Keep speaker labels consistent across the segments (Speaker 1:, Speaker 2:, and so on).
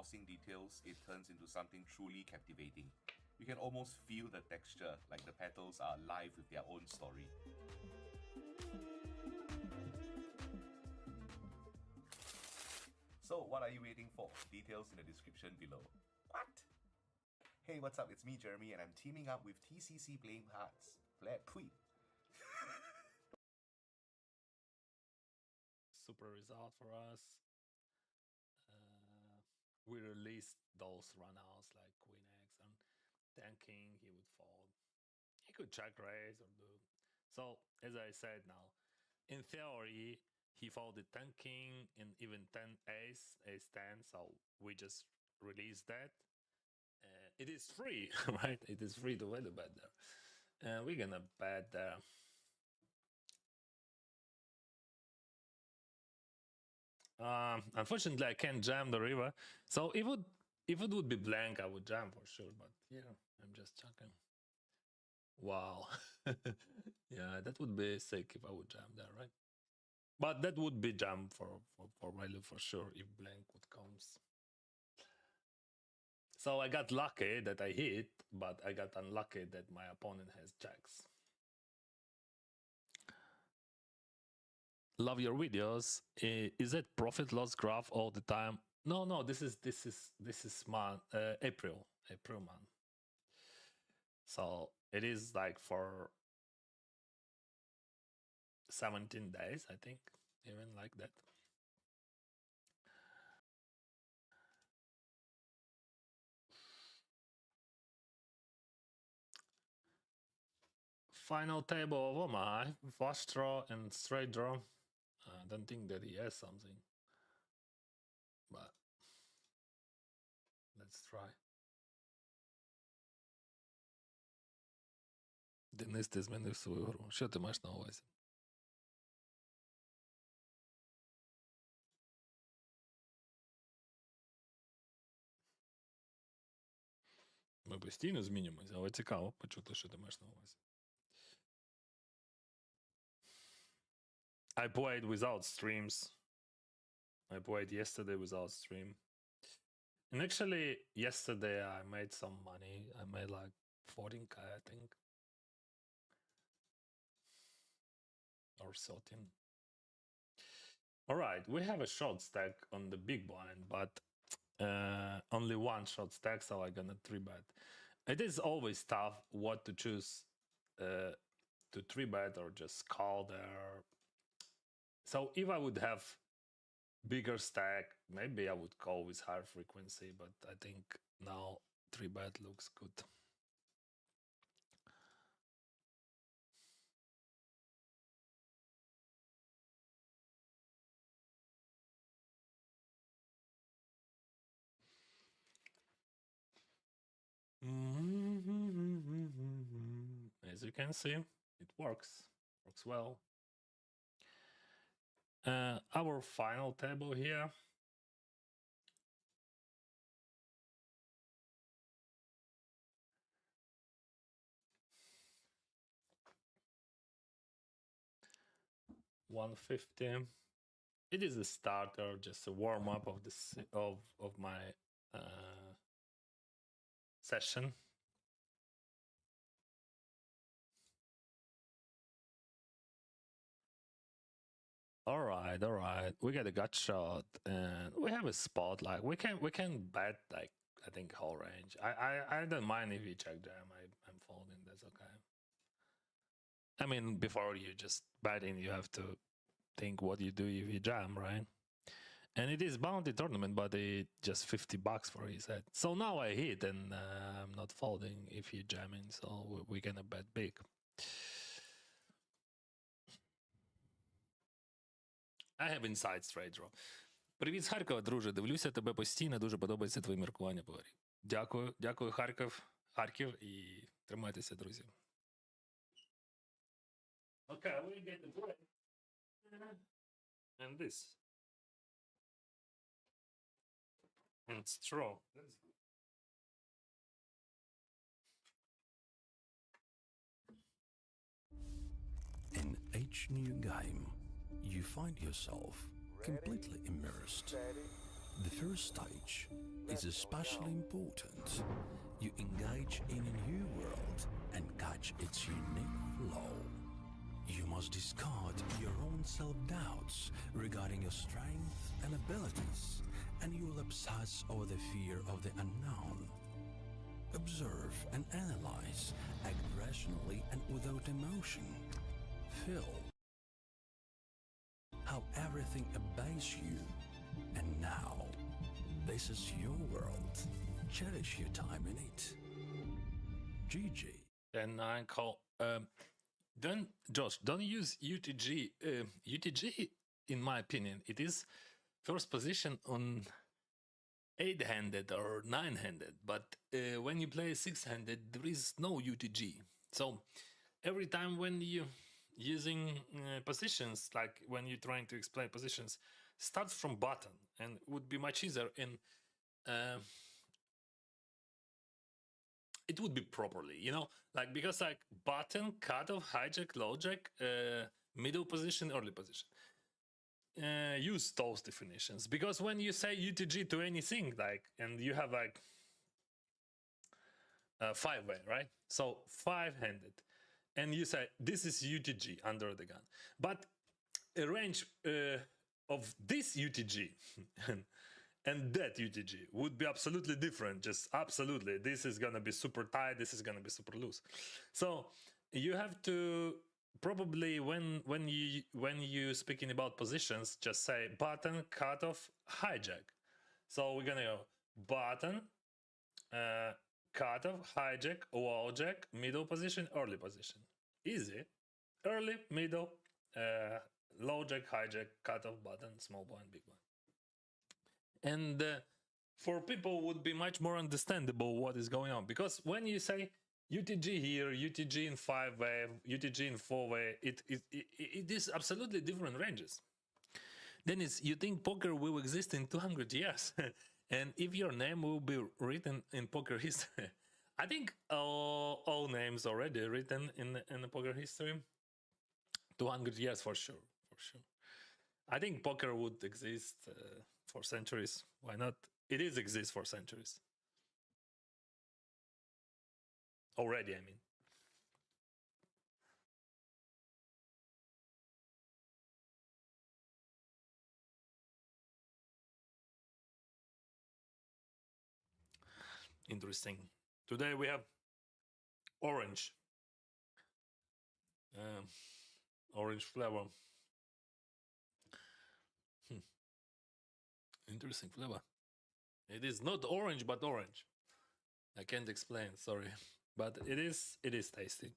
Speaker 1: embossing details, it turns into something truly captivating. You can almost feel the texture, like the petals are alive with their own story. So, what are you waiting for? Details in the description below. What? Hey, what's up? It's me, Jeremy, and I'm teaming up with TCC Playing Hearts. Tweet.
Speaker 2: Super result for us. We released those runouts like Queen X and tanking, he would fold. He could check raise or do. So, as I said now, in theory, he folded 10 king and even 10 ace, ace 10. So we just released that. It is free, right? It is free to value bet there. We're gonna bet there. Unfortunately, I can't jam the river. So if it would be blank, I would jam for sure. But yeah, I'm just checking. Wow. Yeah, that would be sick if I would jam there, right? But that would be jam for value for sure if blank would comes. So I got lucky that I hit, but I got unlucky that my opponent has jacks. Love your videos. Is it profit loss graph all the time? No. This is month April month. So it is like for 17 days, I think, even like that. Final table of Omaha, flush draw and straight draw. I don't think that he has something, but let's try. Денис, ти змінив свою гру. Що ти маєш на увазі? Ми постійно змінюємося, але цікаво почути, що ти маєш на увазі. I played without streams. I played yesterday without stream. And actually, yesterday I made some money. I made like 14k, I think. Or 13. All right, we have a short stack on the big blind, but only one short stack, so I'm gonna 3-bet. It is always tough what to choose to 3-bet or just call there. So if I would have bigger stack, maybe I would call with higher frequency, but I think now 3-bet looks good. As you can see, it works well. Our final table here. $150. It is a starter, just a warm up of this of my session. All right. We got a gut shot, and we have a spot. Like we can bet like I think whole range. I don't mind if you check jam. I'm folding. That's okay. I mean, before you just betting, you have to think what you do if you jam, right? And it is bounty tournament, but it just $50 for his head. So now I hit, and I'm not folding if you jamming. So we're gonna bet big. I have inside straight draw. Привіт з Харкова, друже. Дивлюся тебе постійно, дуже подобається твої міркування по грі. Дякую, Харків, і тримайтеся, друзі. Okay, we get the break. And this. And straw.
Speaker 3: In each new game, you find yourself completely immersed. The first stage is especially important. You engage in a new world and catch its unique flow. You must discard your own self-doubts regarding your strength and abilities, and you will obsess over the fear of the unknown. Observe and analyze, act rationally and without emotion. Feel how everything obeys you. And now, this is your world. Cherish your time in it. GG.
Speaker 2: Then I call. Don't Josh. Don't use UTG. UTG, in my opinion, it is first position on 8-handed or 9-handed. But when you play 6-handed, there is no UTG. So every time when you using positions, like when you're trying to explain positions, starts from button and would be much easier, and it would be properly, like, because like button, cutoff, hijack, low jack, middle position, early position. Use those definitions, because when you say UTG to anything, like, and you have like 5-way, right? So 5-handed, and you say this is UTG under the gun, but a range of this UTG and that UTG would be absolutely different. Just absolutely, this is gonna be super tight, this is gonna be super loose. So you have to probably, when you speaking about positions, just say button, cutoff, hijack. So we're gonna go button, cutoff, hijack, low jack, middle position, early position. Easy. Early, middle, low jack, hijack, cutoff, button, small blind, big blind. And for people would be much more understandable what is going on, because when you say UTG here, UTG in 5-way, UTG in 4-way, it is absolutely different ranges. Dennis, you think poker will exist in 200 years? And if your name will be written in poker history? I think all names already written in the poker history. 200 years for sure, for sure. I think poker would exist for centuries. Why not? It is exist for centuries. Already, I mean. Interesting. Today we have orange. Orange flavor. Interesting flavor. It is not orange, but orange. I can't explain, sorry. But it is tasty.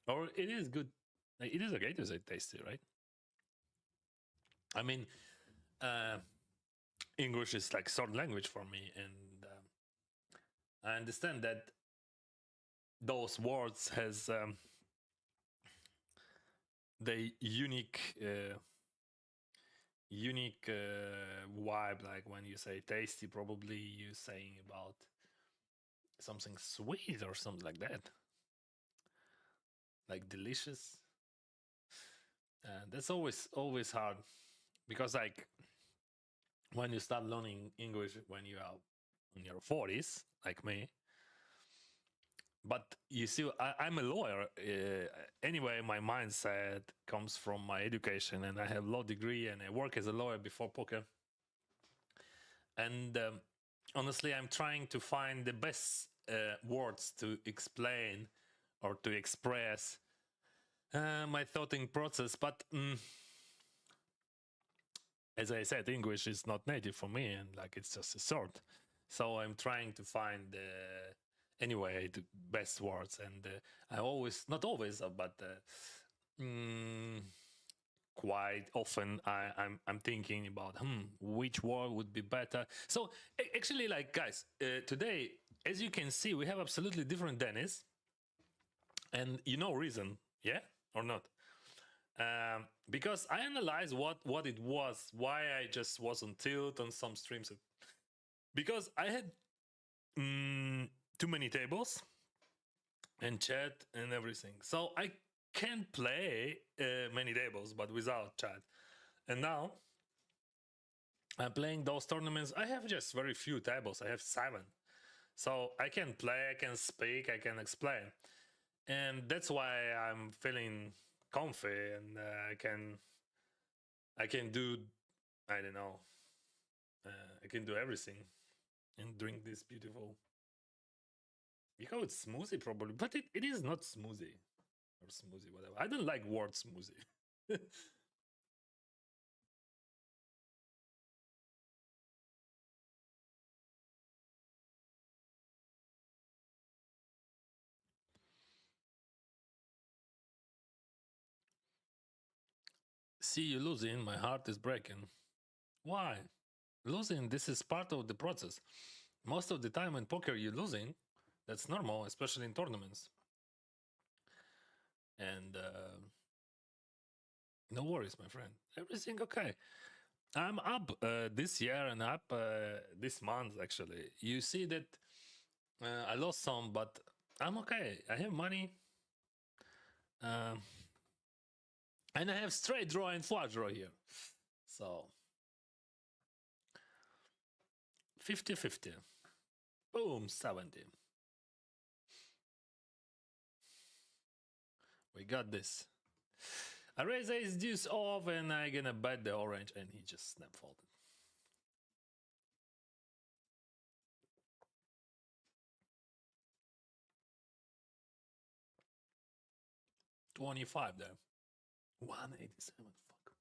Speaker 2: Or it is good. It is okay to say tasty, right? I mean, English is like third language for me, and I understand that those words has the unique vibe. Like when you say tasty, probably you're saying about something sweet or something like that, like delicious. And that's always hard, because like when you start learning English when you are in your 40s, like me. But you see, I'm a lawyer. Anyway, my mindset comes from my education, and I have law degree, and I work as a lawyer before poker. And honestly, I'm trying to find the best words to explain or to express my thoughting process. But as I said, English is not native for me, and like it's just a sort. So I'm trying to find anyway the best words, and I always, not always, but quite often I'm thinking about which word would be better. So actually, like guys, today, as you can see, we have absolutely different Dennis, and you know reason, yeah or not? Because I analyzed what it was, why I just was on tilt on some streams, because I had too many tables and chat and everything, so I can't play many tables but without chat. And now I'm playing those tournaments. I have just very few tables. I have 7. So I can play, I can speak, I can explain. And that's why I'm feeling comfy and I can do, I don't know, I can do everything and drink this beautiful. You call it smoothie probably, but it is not smoothie or smoothie, whatever. I don't like word smoothie. See you losing, my heart is breaking. Why? Losing, this is part of the process. Most of the time in poker you're losing. That's normal, especially in tournaments. And no worries, my friend. Everything okay. I'm up this year and up this month, actually. You see that I lost some, but I'm okay. I have money. Um, and I have straight draw and flush draw here. So 50-50. Boom, 70. We got this. I raise ace deuce off and I gonna bet the orange and he just snap folded. $25 there. 187. Fuck.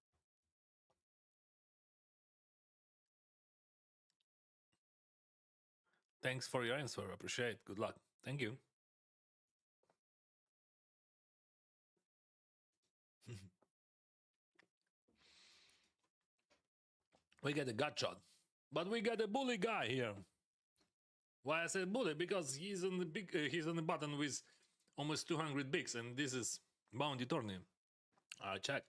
Speaker 2: Thanks for your answer. Appreciate. Good luck. Thank you. We get a gut shot, but we got a bully guy here. Why I said bully? Because he's on the big. He's on the button with almost 200 bigs, and this is bounty tourney. I check,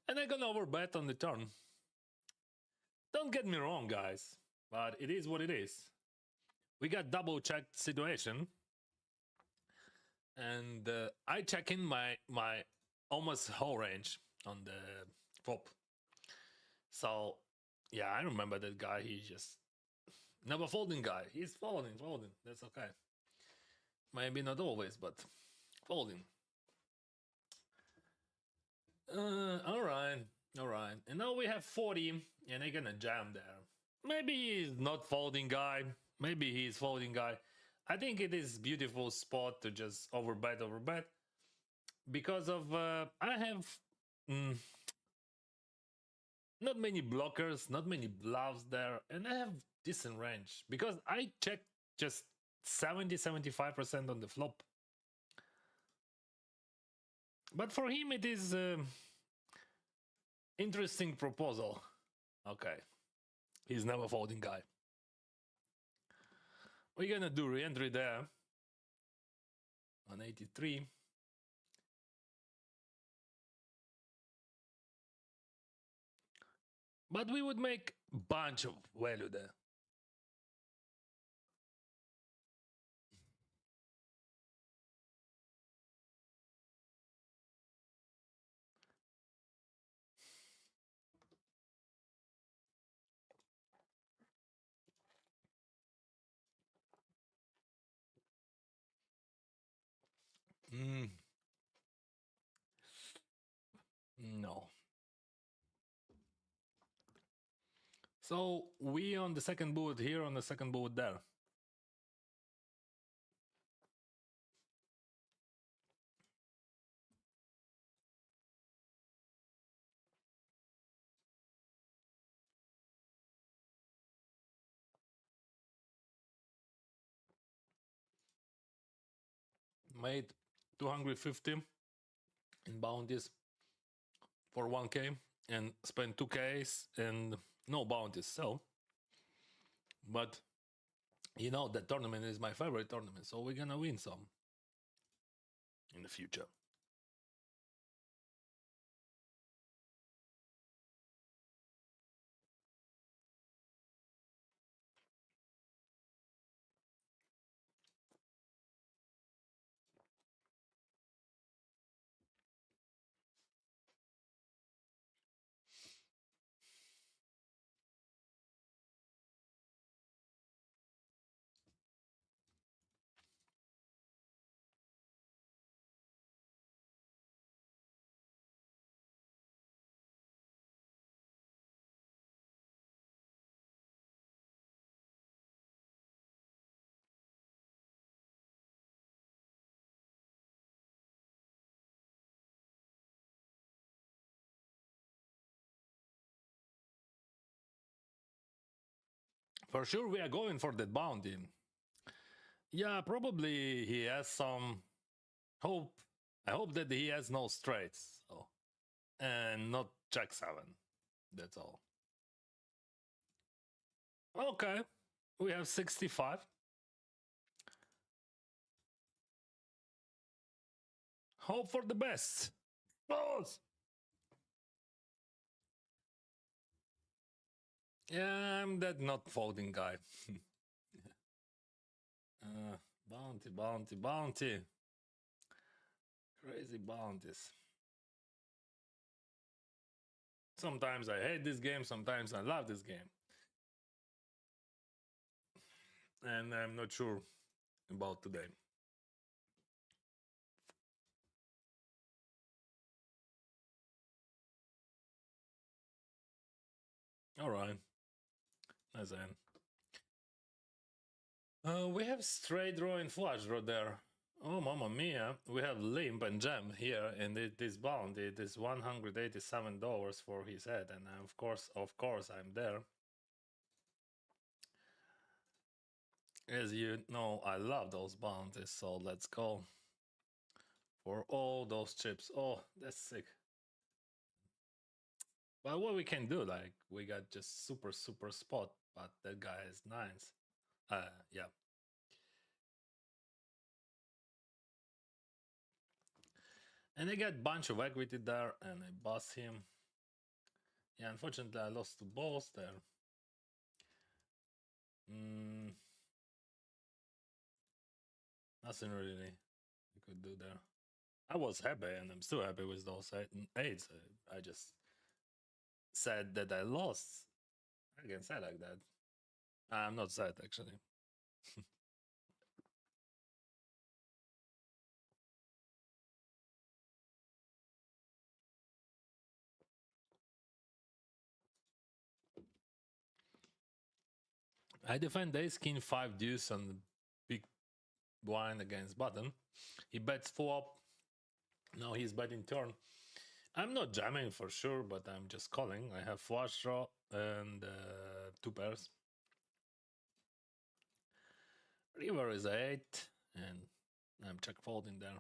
Speaker 2: and I gonna overbet on the turn. Don't get me wrong, guys, but it is what it is. We got double checked situation, and I check in my almost whole range on the flop. So yeah, I remember that guy. He just never folding guy. He's folding. That's okay. Maybe not always, but folding. All right. And now we have 40, and I'm gonna jam there. Maybe he's not folding guy. Maybe he's folding guy. I think it is beautiful spot to just overbet, because of I have not many blockers, not many bluffs there, and I have decent range because I checked just 70-75% on the flop. But for him, it is interesting proposal. Okay, he's never folding guy. We're gonna do re-entry there on 83. But we would make bunch of value there. No. So we on the second boot here, on the second boot there. Made 250 in bounties for 1k and spent 2k's and no bounties. So, but you know, that tournament is my favorite tournament, so we're gonna win some in the future. For sure, we are going for that bounty. Yeah, probably he has some hope. I hope that he has no straights. So. And not Jack 7. That's all. Okay. We have 65. Hope for the best. Balls. Yeah, I'm that not folding guy. Bounty, bounty, bounty. Crazy bounties. Sometimes I hate this game, sometimes I love this game. And I'm not sure about today. All right. Nice end. We have straight draw and flush draw there. Oh, mamma mia. We have limp and jam here, and it is bound. It is $187 for his head, and of course, I'm there. As you know, I love those bounties, so let's go for all those chips. Oh, that's sick. But what we can do, like, we got just super spot, but that guy is nines. Yeah. And I got a bunch of equity there, and I bust him. Yeah, unfortunately, I lost two balls there. Nothing really you could do there. I was happy, and I'm still happy with those eights. I just said that I lost. I can say like that. I'm not sad, actually. I defend ace king 5 deuce on the big blind against button. He bets flop. Now he's betting turn. I'm not jamming for sure, but I'm just calling. I have flush draw and two pairs. River is 8, and I'm check folding there.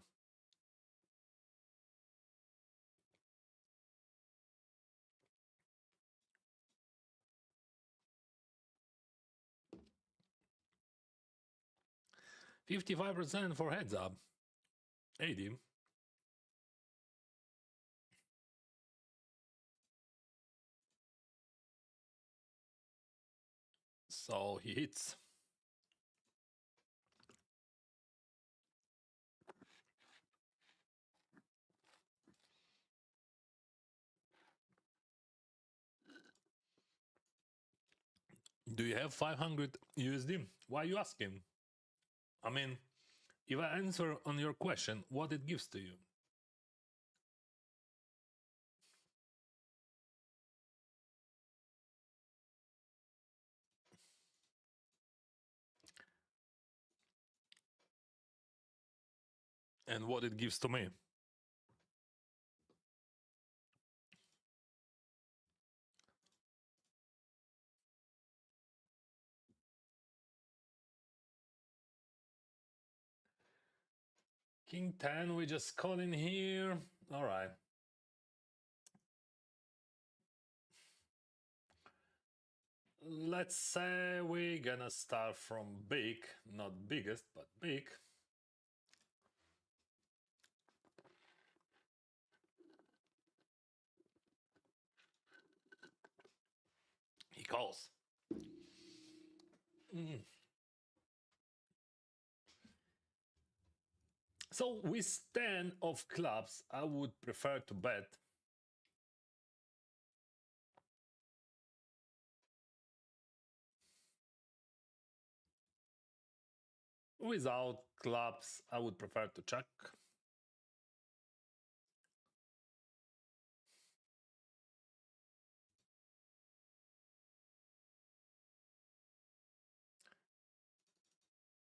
Speaker 2: $55% for heads up. 80. So he hits. Do you have 500 USD? Why you asking? I mean, if I answer on your question, what it gives to you? And what it gives to me? King 10, we just call in here. All right. Let's say we're gonna start from big, not biggest, but big. He calls. So with 10 of clubs, I would prefer to bet. Without clubs, I would prefer to check.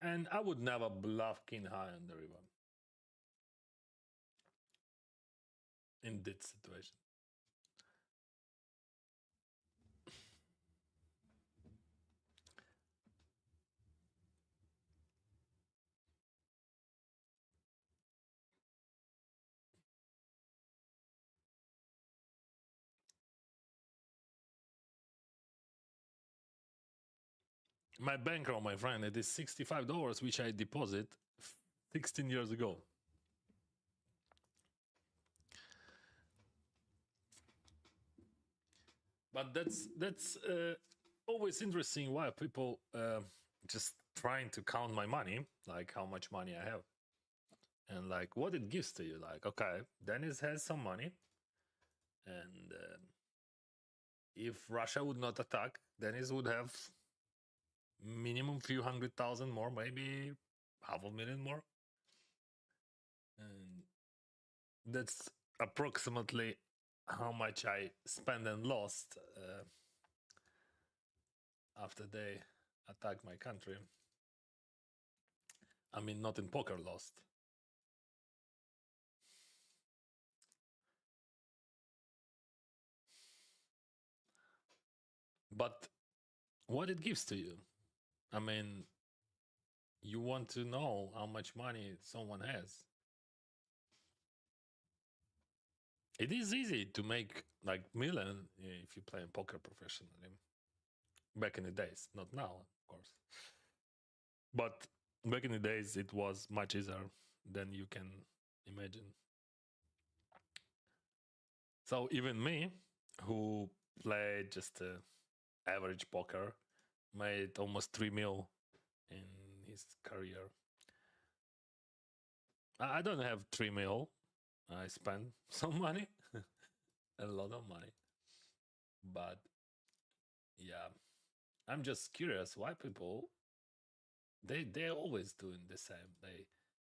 Speaker 2: And I would never bluff king high on the river. In this situation. My bankroll, my friend, it is $65, which I deposit 16 years ago. But that's always interesting why people just trying to count my money, like how much money I have, and like what it gives to you. Like, okay, Dennis has some money, and if Russia would not attack, Dennis would have minimum few 100,000 more, maybe 500,000 more, and that's approximately how much I spent and lost after they attacked my country. I mean, not in poker lost. But what it gives to you, I mean, you want to know how much money someone has. It is easy to make like million if you play poker professionally. Back in the days, not now, of course. But back in the days, it was much easier than you can imagine. So even me, who played just average poker, made almost 3 mil in his career. I don't have 3 mil. I spent some money, a lot of money. But yeah, I'm just curious why people they're always doing the same. They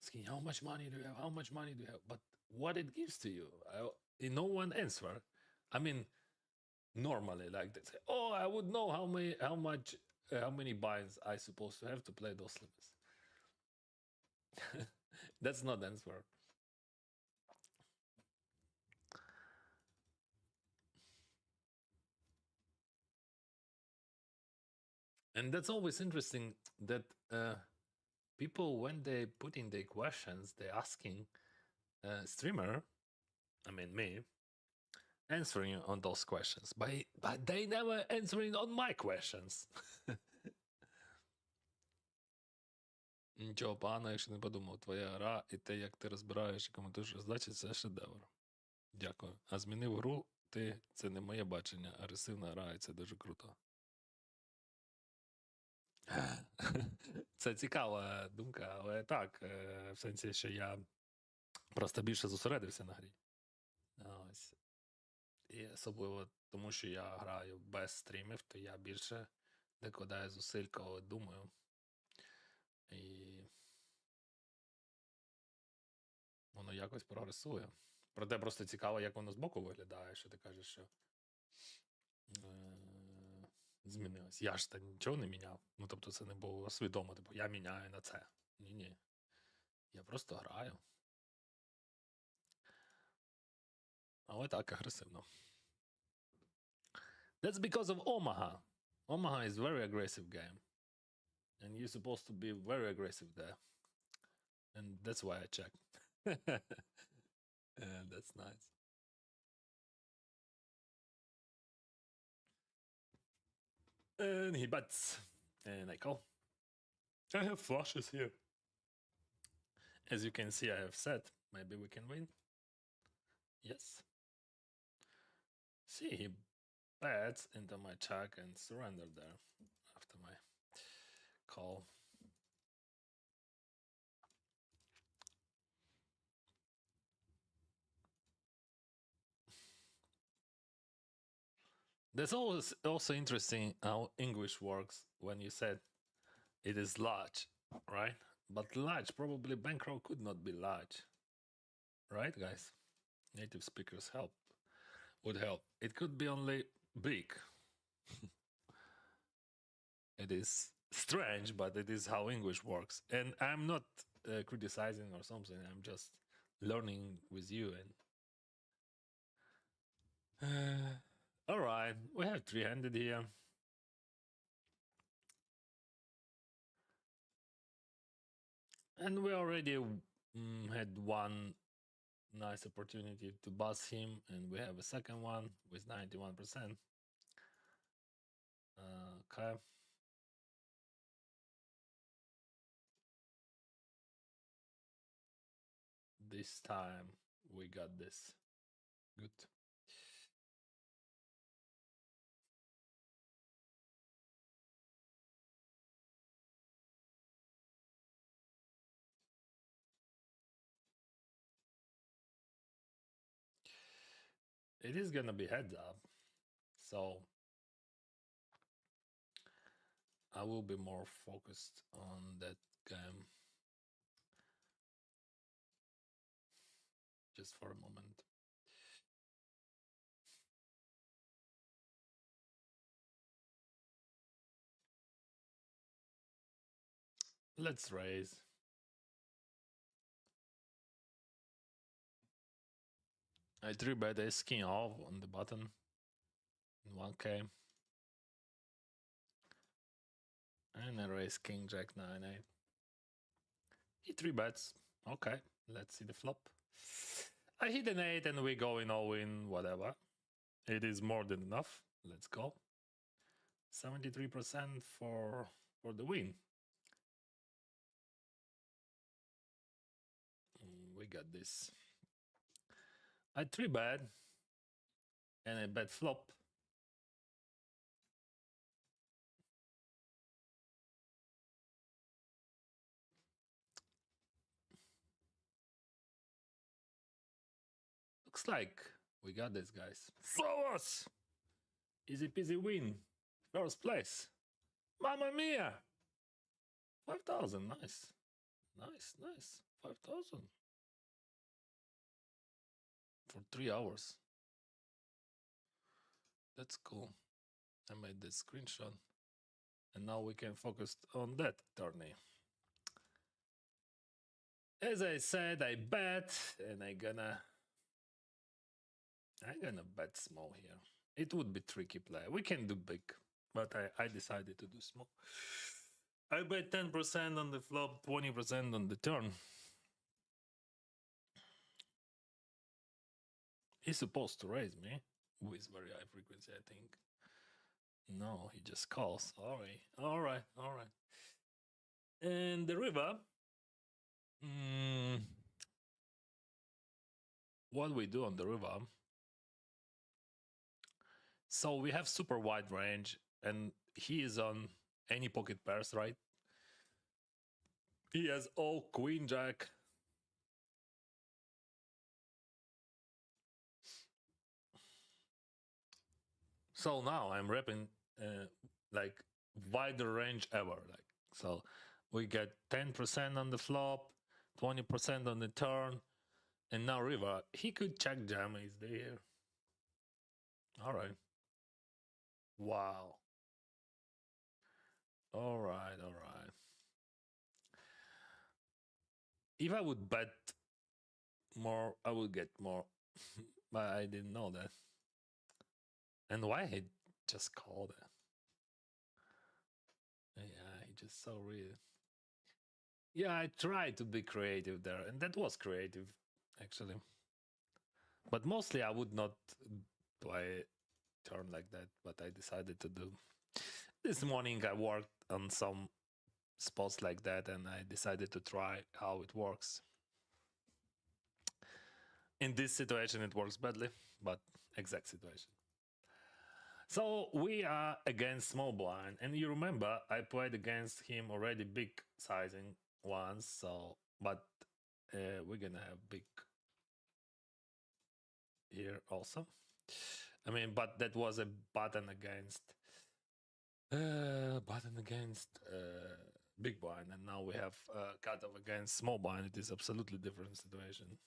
Speaker 2: asking how much money do you have? How much money do you have? But what it gives to you, no one answer. I mean, normally, like they say, oh, I would know how many binds I supposed to have to play those limits. That's not the answer. And that's always interesting that people, when they put in their questions, they're asking streamer, I mean me, answering on those questions, but they never answering on my questions. Нічого поганого, якщо не подумав. Твоя гра і те, як ти розбираєш і коментуєш роздачі, це шедевр. Дякую. А змінив гру ти, це не моє бачення. Агресивна гра, і це дуже круто. Це цікава думка, але так, в сенсі, що я просто більше зосередився на грі. Ось. І особливо тому, що я граю без стрімів, то я більше докладаю зусиль, коли думаю. І воно якось прогресує. Проте просто цікаво, як воно збоку виглядає, що ти кажеш, що змінилось. Я ж нічого не міняв. Ну, тобто це не було свідомо, типу, я міняю на це. Ні-ні. Я просто граю. Але так, агресивно. That's because of Omaha. Omaha is very aggressive game. And you're supposed to be very aggressive there. And that's why I checked. And that's nice. And he bets. And I call. I have flushes here. As you can see, I have set. Maybe we can win. Yes. See, he bets into my check and surrender there after my call. That's also interesting how English works when you said it is large, right? But large, probably bankroll could not be large, right, guys? Native speakers would help. It could be only big. It is strange, but it is how English works. And I'm not criticizing or something. I'm just learning with you. And all right, we have 300 here. And we already had one nice opportunity to buzz him, and we have a second one with 91%. Okay. this time we got this. Good. It is gonna be heads up, so I will be more focused on that game just for a moment. Let's raise. I 3-bet ace king off on the button in 1k. And I raise king jack 9-8. He 3-bets. Okay, let's see the flop. I hit an 8 and we go in all in, whatever. It is more than enough. Let's go. 73% for the win. We got this. I 3-bet and I bet flop. Looks like we got this, guys. Flowers! Easy peasy win. First place. Mamma mia! 5,000, nice. Nice. 5,000. For 3 hours. That's cool. I made this screenshot. And now we can focus on that tourney. As I said, I bet, and I'm gonna bet small here. It would be tricky play. We can do big, but I decided to do small. I bet 10% on the flop, 20% on the turn. He's supposed to raise me with very high frequency, I think. No, he just calls. All right. And the river. What we do on the river? So we have super wide range, and he is on any pocket pairs, right? He has all queen jack. So now I'm repping like wider range ever. Like, so we get 10% on the flop, 20% on the turn, and now river. He could check jam is there. All right. Wow. All right. If I would bet more, I would get more, but I didn't know that. And why he just called it? Yeah, he just so real. Yeah, I tried to be creative there, and that was creative, actually. But mostly I would not play turn like that, but I decided to do. This morning I worked on some spots like that, and I decided to try how it works. In this situation, it works badly, but exact situation. So we are against small blind, and you remember I played against him already big sizing once, so but we're gonna have big here also. I mean, but that was a button against big blind, and now we have cutoff against small blind. It is absolutely different situation.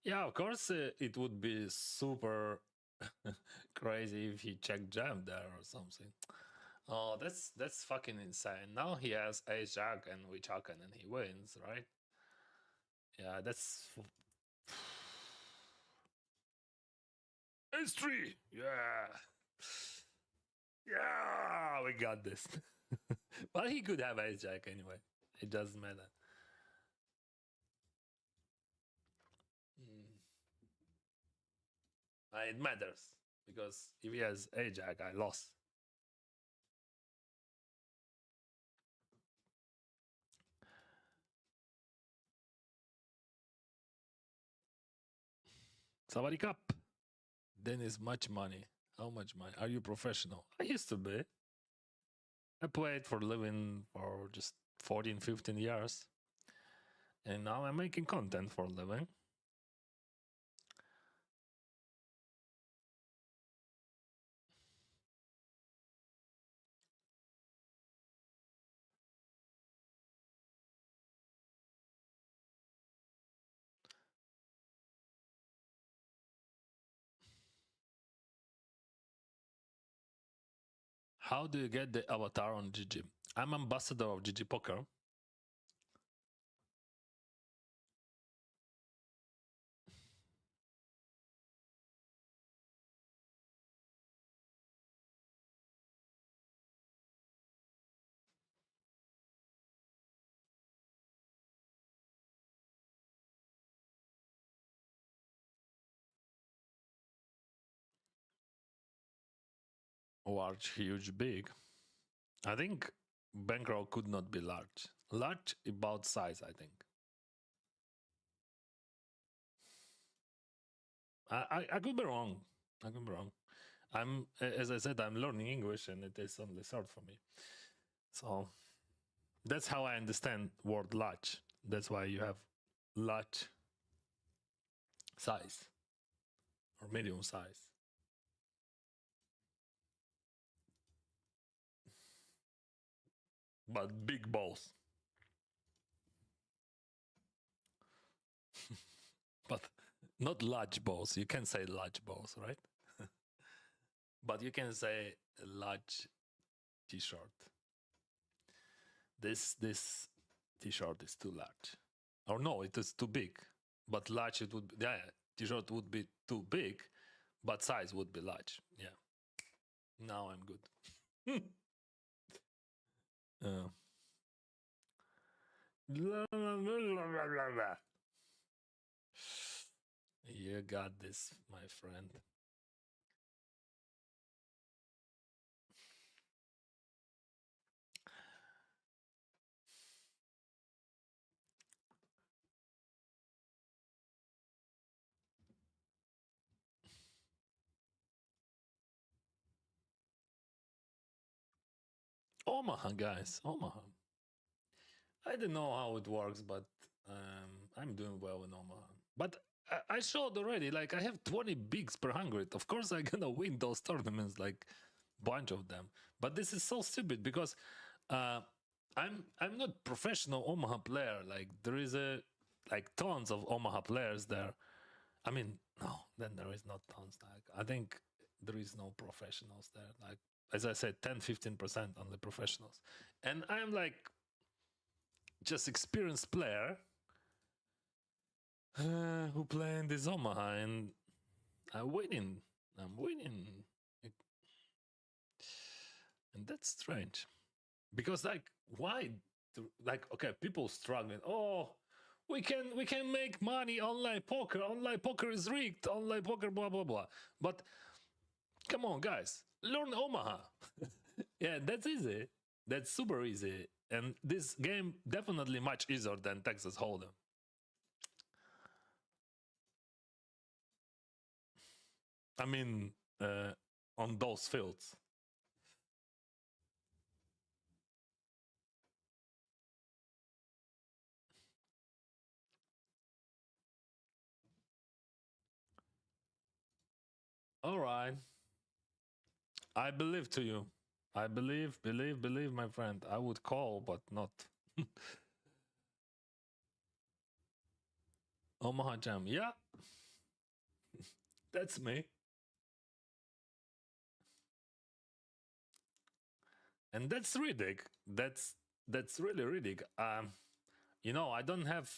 Speaker 2: Yeah, of course, it would be super crazy if he checked jam there or something. Oh, that's fucking insane. Now he has ace jack and we chuck and he wins, right? Yeah, that's ace 3. Yeah, we got this. But he could have ace jack anyway. It doesn't matter. It matters because if he has ace jack, I lost. Savary Cup. Then is much money. How much money? Are you professional? I used to be. I played for a living for just 14, 15 years. And now I'm making content for a living. How do you get the avatar on GG? I'm ambassador of GG Poker. Large, huge, big. I think bankroll could not be large. Large about size, I think. I could be wrong. I could be wrong. I'm, as I said, I'm learning English and it is only third for me. So that's how I understand word large. That's why you have large size or medium size. But big balls. But not large balls. You can say large balls, right? But you can say a large t-shirt. This t-shirt is too large. Or no, it is too big. But large it would be, yeah, t-shirt would be too big, but size would be large. Yeah. Now I'm good. You got this, my friend. Omaha, guys, Omaha. I don't know how it works, but I'm doing well in Omaha. But I showed already, like I have 20 bigs per 100. Of course, I'm gonna win those tournaments, like bunch of them. But this is so stupid because I'm not professional Omaha player. Like there is like tons of Omaha players there. I mean, no, then there is not tons. Like I think there is no professionals there. Like as I said, 10-15% only professionals, and I'm like just experienced player who play in this Omaha, and I'm winning. And that's strange because like why? Like okay, people struggling. Oh, we can make money online poker. Online poker is rigged. Online poker, blah blah blah. But come on, guys, learn Omaha. Yeah, that's easy. That's super easy. And this game definitely much easier than Texas Hold'em. I mean, on those fields. All right. I believe to you. I believe, my friend. I would call, but not. Omaha Jam. Yeah. That's me. And that's ridiculous. That's really ridiculous. You know, I don't have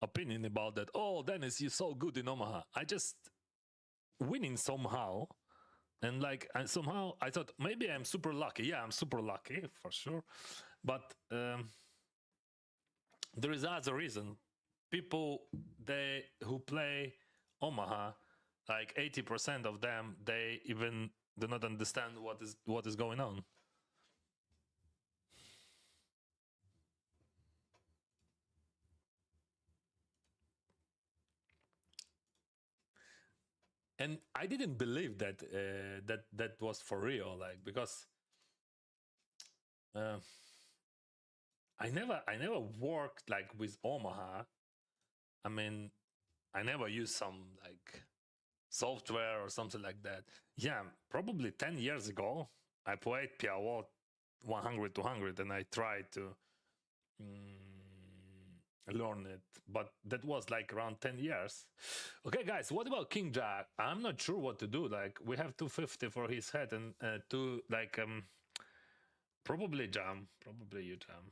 Speaker 2: opinion about that. Oh, Dennis, you're so good in Omaha. I just winning somehow And like, and somehow I thought maybe I'm super lucky. Yeah, I'm super lucky for sure. But there is other reason. People they who play Omaha, like 80% of them, they even do not understand what is going on. And I didn't believe that that was for real, like, because I never worked like with Omaha. I mean, I never used some like software or something like that. Yeah, probably 10 years ago, I played Piawot 100-200 and I tried to learn it, but that was like around 10 years. Okay, guys, what about King Jack? I'm not sure what to do. Like, we have 250 for his head and two, like, probably jam. Probably you jam.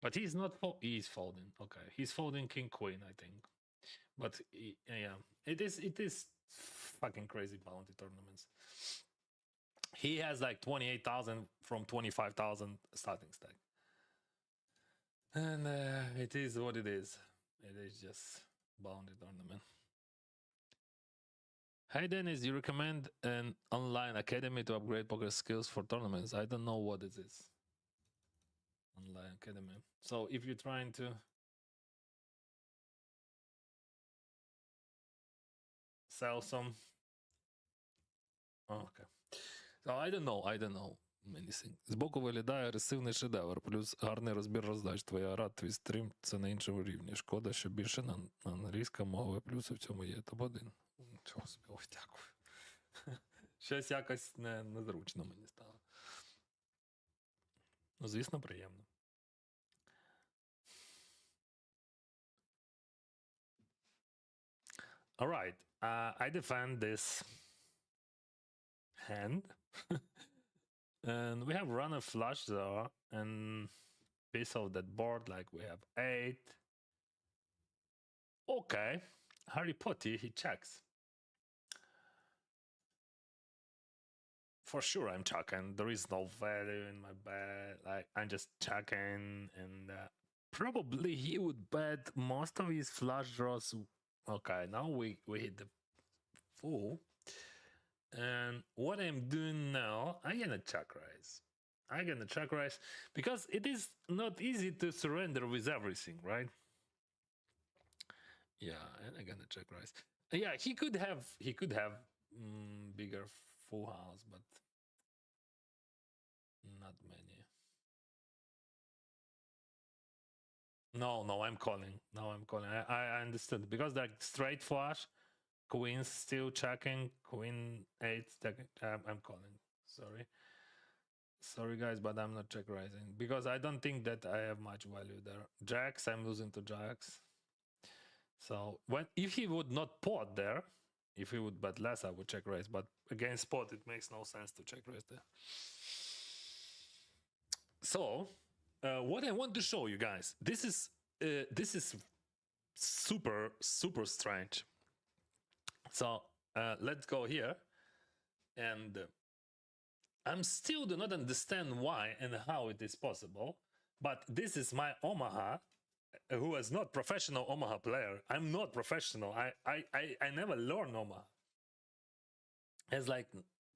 Speaker 2: But he's not, he's folding. Okay, he's folding King Queen, I think. But yeah, it is fucking crazy bounty tournaments. He has like 28,000 from 25,000 starting stack. And it is what it is. It is just bounty tournament. Hi Dennis, you recommend an online academy to upgrade poker skills for tournaments? I don't know what it is. Online academy. So if you're trying to sell some, okay. So I don't know many things. Збоку виглядає агресивний шедевр, плюс гарний розбір роздач. Твоя рад, твій стрім – це на іншому рівні. Шкода, що більше на англійська мова, плюси в цьому є топ-1. Чого собі, ой, дякую. Щось якось незручно мені стало. Ну, звісно, приємно. All right, I defend this hand. And we have run a flush there and piece of that board, like we have 8. Okay, Harry Potter, he checks. For sure I'm checking. There is no value in my bet. Like, I'm just checking, and probably he would bet most of his flush draws. Okay, now we hit the full. And what I'm doing now, I'm gonna check raise. I'm gonna check raise because it is not easy to surrender with everything, right? Yeah, and I'm gonna check raise. Yeah, he could have bigger full house, but not many. No, I'm calling. No, I'm calling. I understood because like straight flush. Queen's still checking. Queen 8 checking. I'm calling. Sorry guys, but I'm not check raising because I don't think that I have much value there. Jacks, I'm losing to jacks. So if he would not pot there, if he would bet less, I would check raise. But against pot, it makes no sense to check raise there. So what I want to show you guys, this is super strange. So let's go here, and I'm still do not understand why and how it is possible, but this is my Omaha, who is not professional Omaha player. I'm not professional. I never learned Omaha. Has like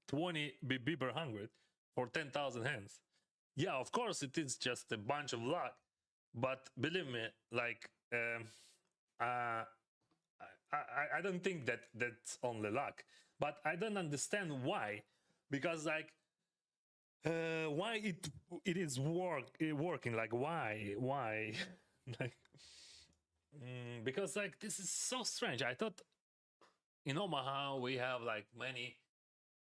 Speaker 2: 20 BB per 100 for 10,000 hands. Yeah, of course it is just a bunch of luck, but believe me, like I don't think that that's only luck, but I don't understand why, because like why it is working, like why like because like this is so strange. I thought in Omaha we have like many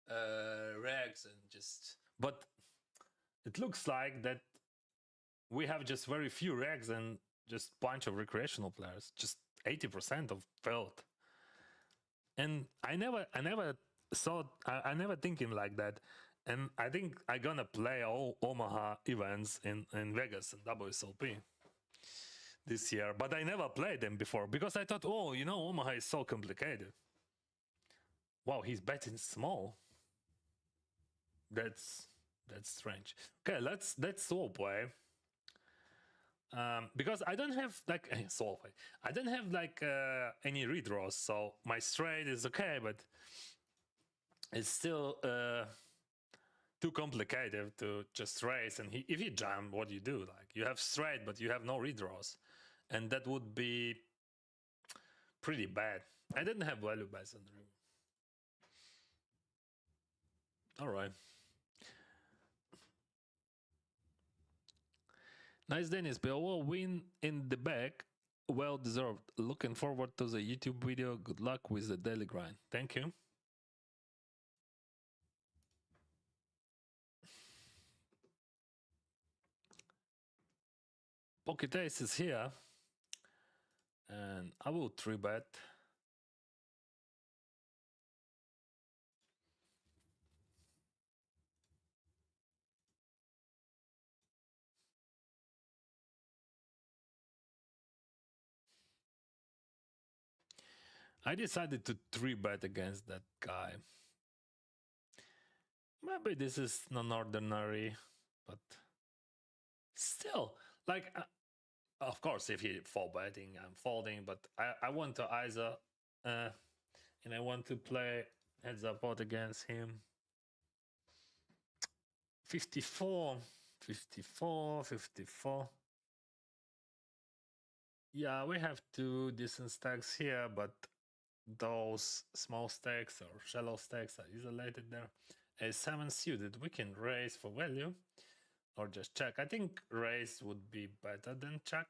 Speaker 2: regs and just, but it looks like that we have just very few regs and just bunch of recreational players, just 80% of felt. And I never thought, I never thinking like that. And I think I'm gonna play all Omaha events in Vegas and WSOP this year, but I never played them before because I thought, oh, you know, Omaha is so complicated. Wow, he's betting small. That's strange. Okay, let's swap play. Because I don't have like swap play. I don't have like any redraws, so my straight is okay, but it's still too complicated to just raise. And if you jam, what do you do? Like you have straight, but you have no redraws, and that would be pretty bad. I didn't have value bets on the river. All right. Nice, Dennis. PO win in the back. Well deserved. Looking forward to the YouTube video. Good luck with the daily grind. Thank you. Pocket Ace is here. And I will 3-bet. I decided to 3-bet against that guy. Maybe this is non-ordinary, but still, like, of course, if he 4-betting, I'm folding, but I want to either, and I want to play heads up pot against him. 54, 54, 54. Yeah, we have 2 decent stacks here, but those small stacks or shallow stacks are isolated there. A7 suited, we can raise for value or just check. I think raise would be better than check.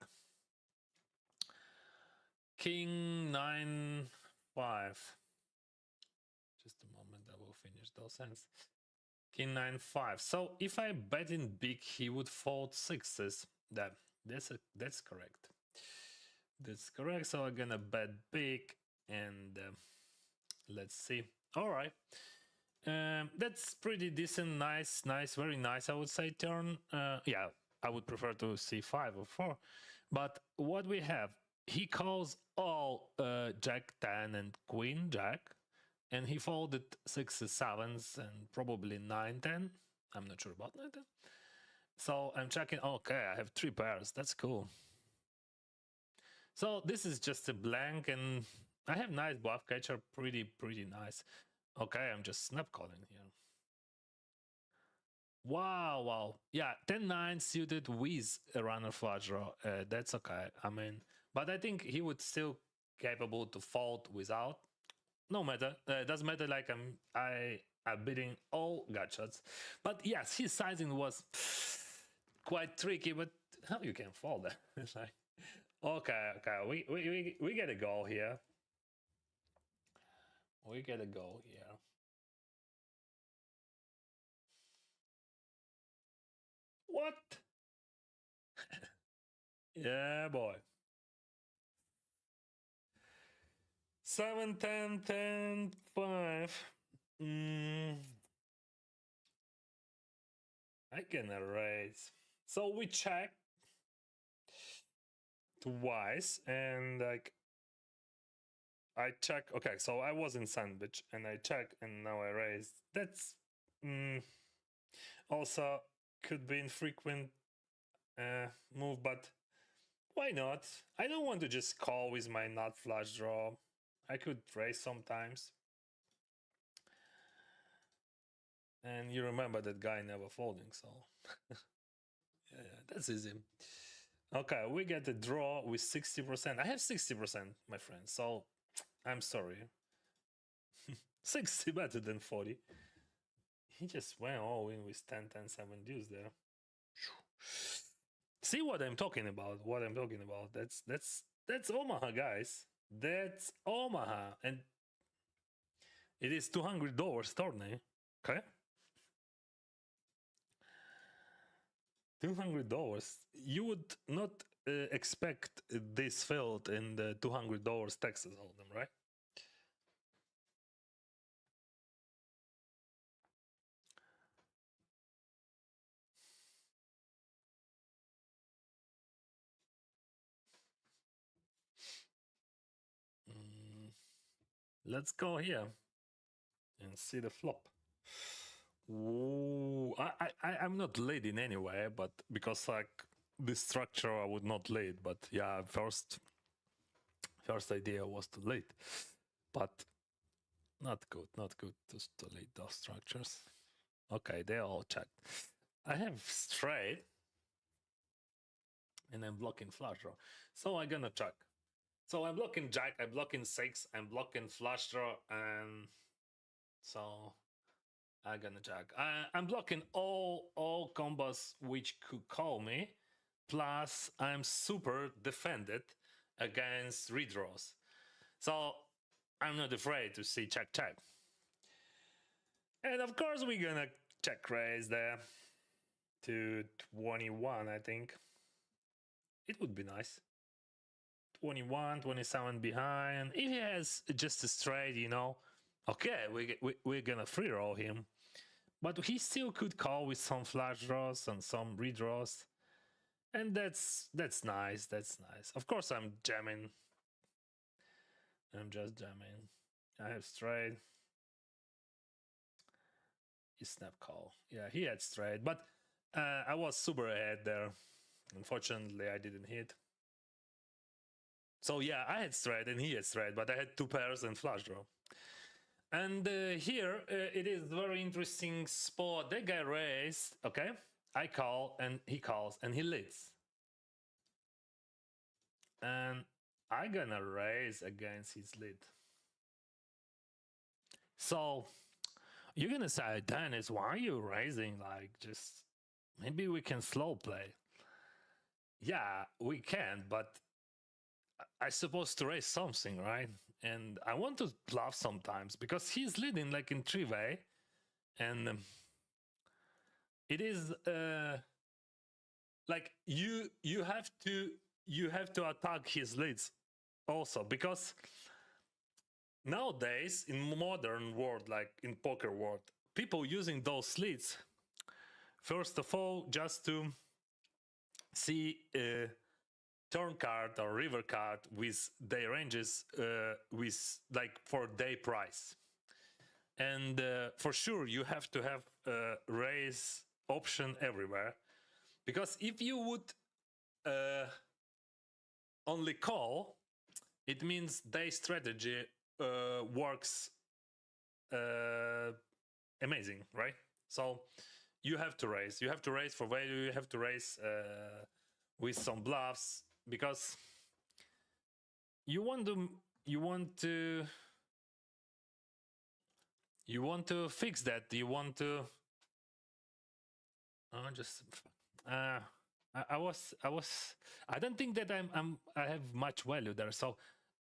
Speaker 2: King 9, 5. Just a moment, I will finish those hands. King 9, 5. So if I bet in big, he would fold 6s. That's correct. That's correct. So I'm gonna bet big, and let's see. All right. That's pretty decent, nice, very nice, I would say, turn. Yeah, I would prefer to see 5 or 4. But what we have, he calls all Jack 10 and Queen Jack, and he folded 6s, 7s, and probably 9, 10. I'm not sure about 9, 10. So I'm checking. Okay, I have 3 pairs. That's cool. So this is just a blank, and I have nice bluff catcher, pretty nice. Okay, I'm just snap calling here. Wow. Yeah, 10-9 suited with a runner flush draw. That's okay. I mean, but I think he would still capable to fold without. No matter. Doesn't matter. Like I'm bidding all gut shots. But yes, his sizing was quite tricky. But how you can fold that? It's like, okay. We get a goal here. We get a goal here. What? Yeah, boy. 7, 10, 10, 5. I can erase. So we check twice, and like I check. Okay, so I was in sandwich, and I check, and now I raised. That's also could be infrequent move, but why not? I don't want to just call with my nut flush draw. I could raise sometimes. And you remember that guy never folding, so yeah, that's easy. Okay, we get a draw with 60%. I have 60%, my friend, so I'm sorry. 60 better than 40. He just went all in with 10, 10, 7 deuce there. See what I'm talking about? That's Omaha, guys. That's Omaha, and it is $200 tourney. Okay, $200. You would not expect this field in the $200 Texas Hold'em, right? Let's go here. see the flop. Ooh, I'm not leading anyway, but because like this structure I would not lead, but yeah, first idea was to lead, but not good to lead those structures. Okay, they all checked. I have straight, and I'm blocking flush draw, so I'm gonna check. So I'm blocking jack, I'm blocking 6, I'm blocking flush draw, and so I'm gonna jack. I'm blocking all combos which could call me, plus I'm super defended against redraws. So I'm not afraid to see check. And of course we're gonna check raise there to 21, I think. It would be nice. 21, 27 behind. If he has just a straight, you know, okay, we're gonna free roll him. But he still could call with some flash draws and some redraws. And that's nice, that's nice. Of course I'm jamming. I'm just jamming. I have straight. He snap call. Yeah, he had straight, but I was super ahead there. Unfortunately, I didn't hit. So yeah, I had straight and he had straight, but I had 2 pairs and flush draw. And here it is very interesting spot. That guy raised, okay? I call and he calls and he leads. And I'm gonna raise against his lead. So you're gonna say, Dennis, why are you raising? Like, just maybe we can slow play. Yeah, we can, but I supposed to raise something, right? And I want to bluff sometimes because he's leading like in 3-way, and it is like you have to attack his leads also, because nowadays in modern world, like in poker world, people using those leads first of all just to see turn card or river card with their ranges with like for their price. And for sure you have to have a raise option everywhere, because if you would only call, it means their strategy works amazing, right? So you have to raise for value, you have to raise with some bluffs, because you want to fix that. You want to I don't think that I have much value there. So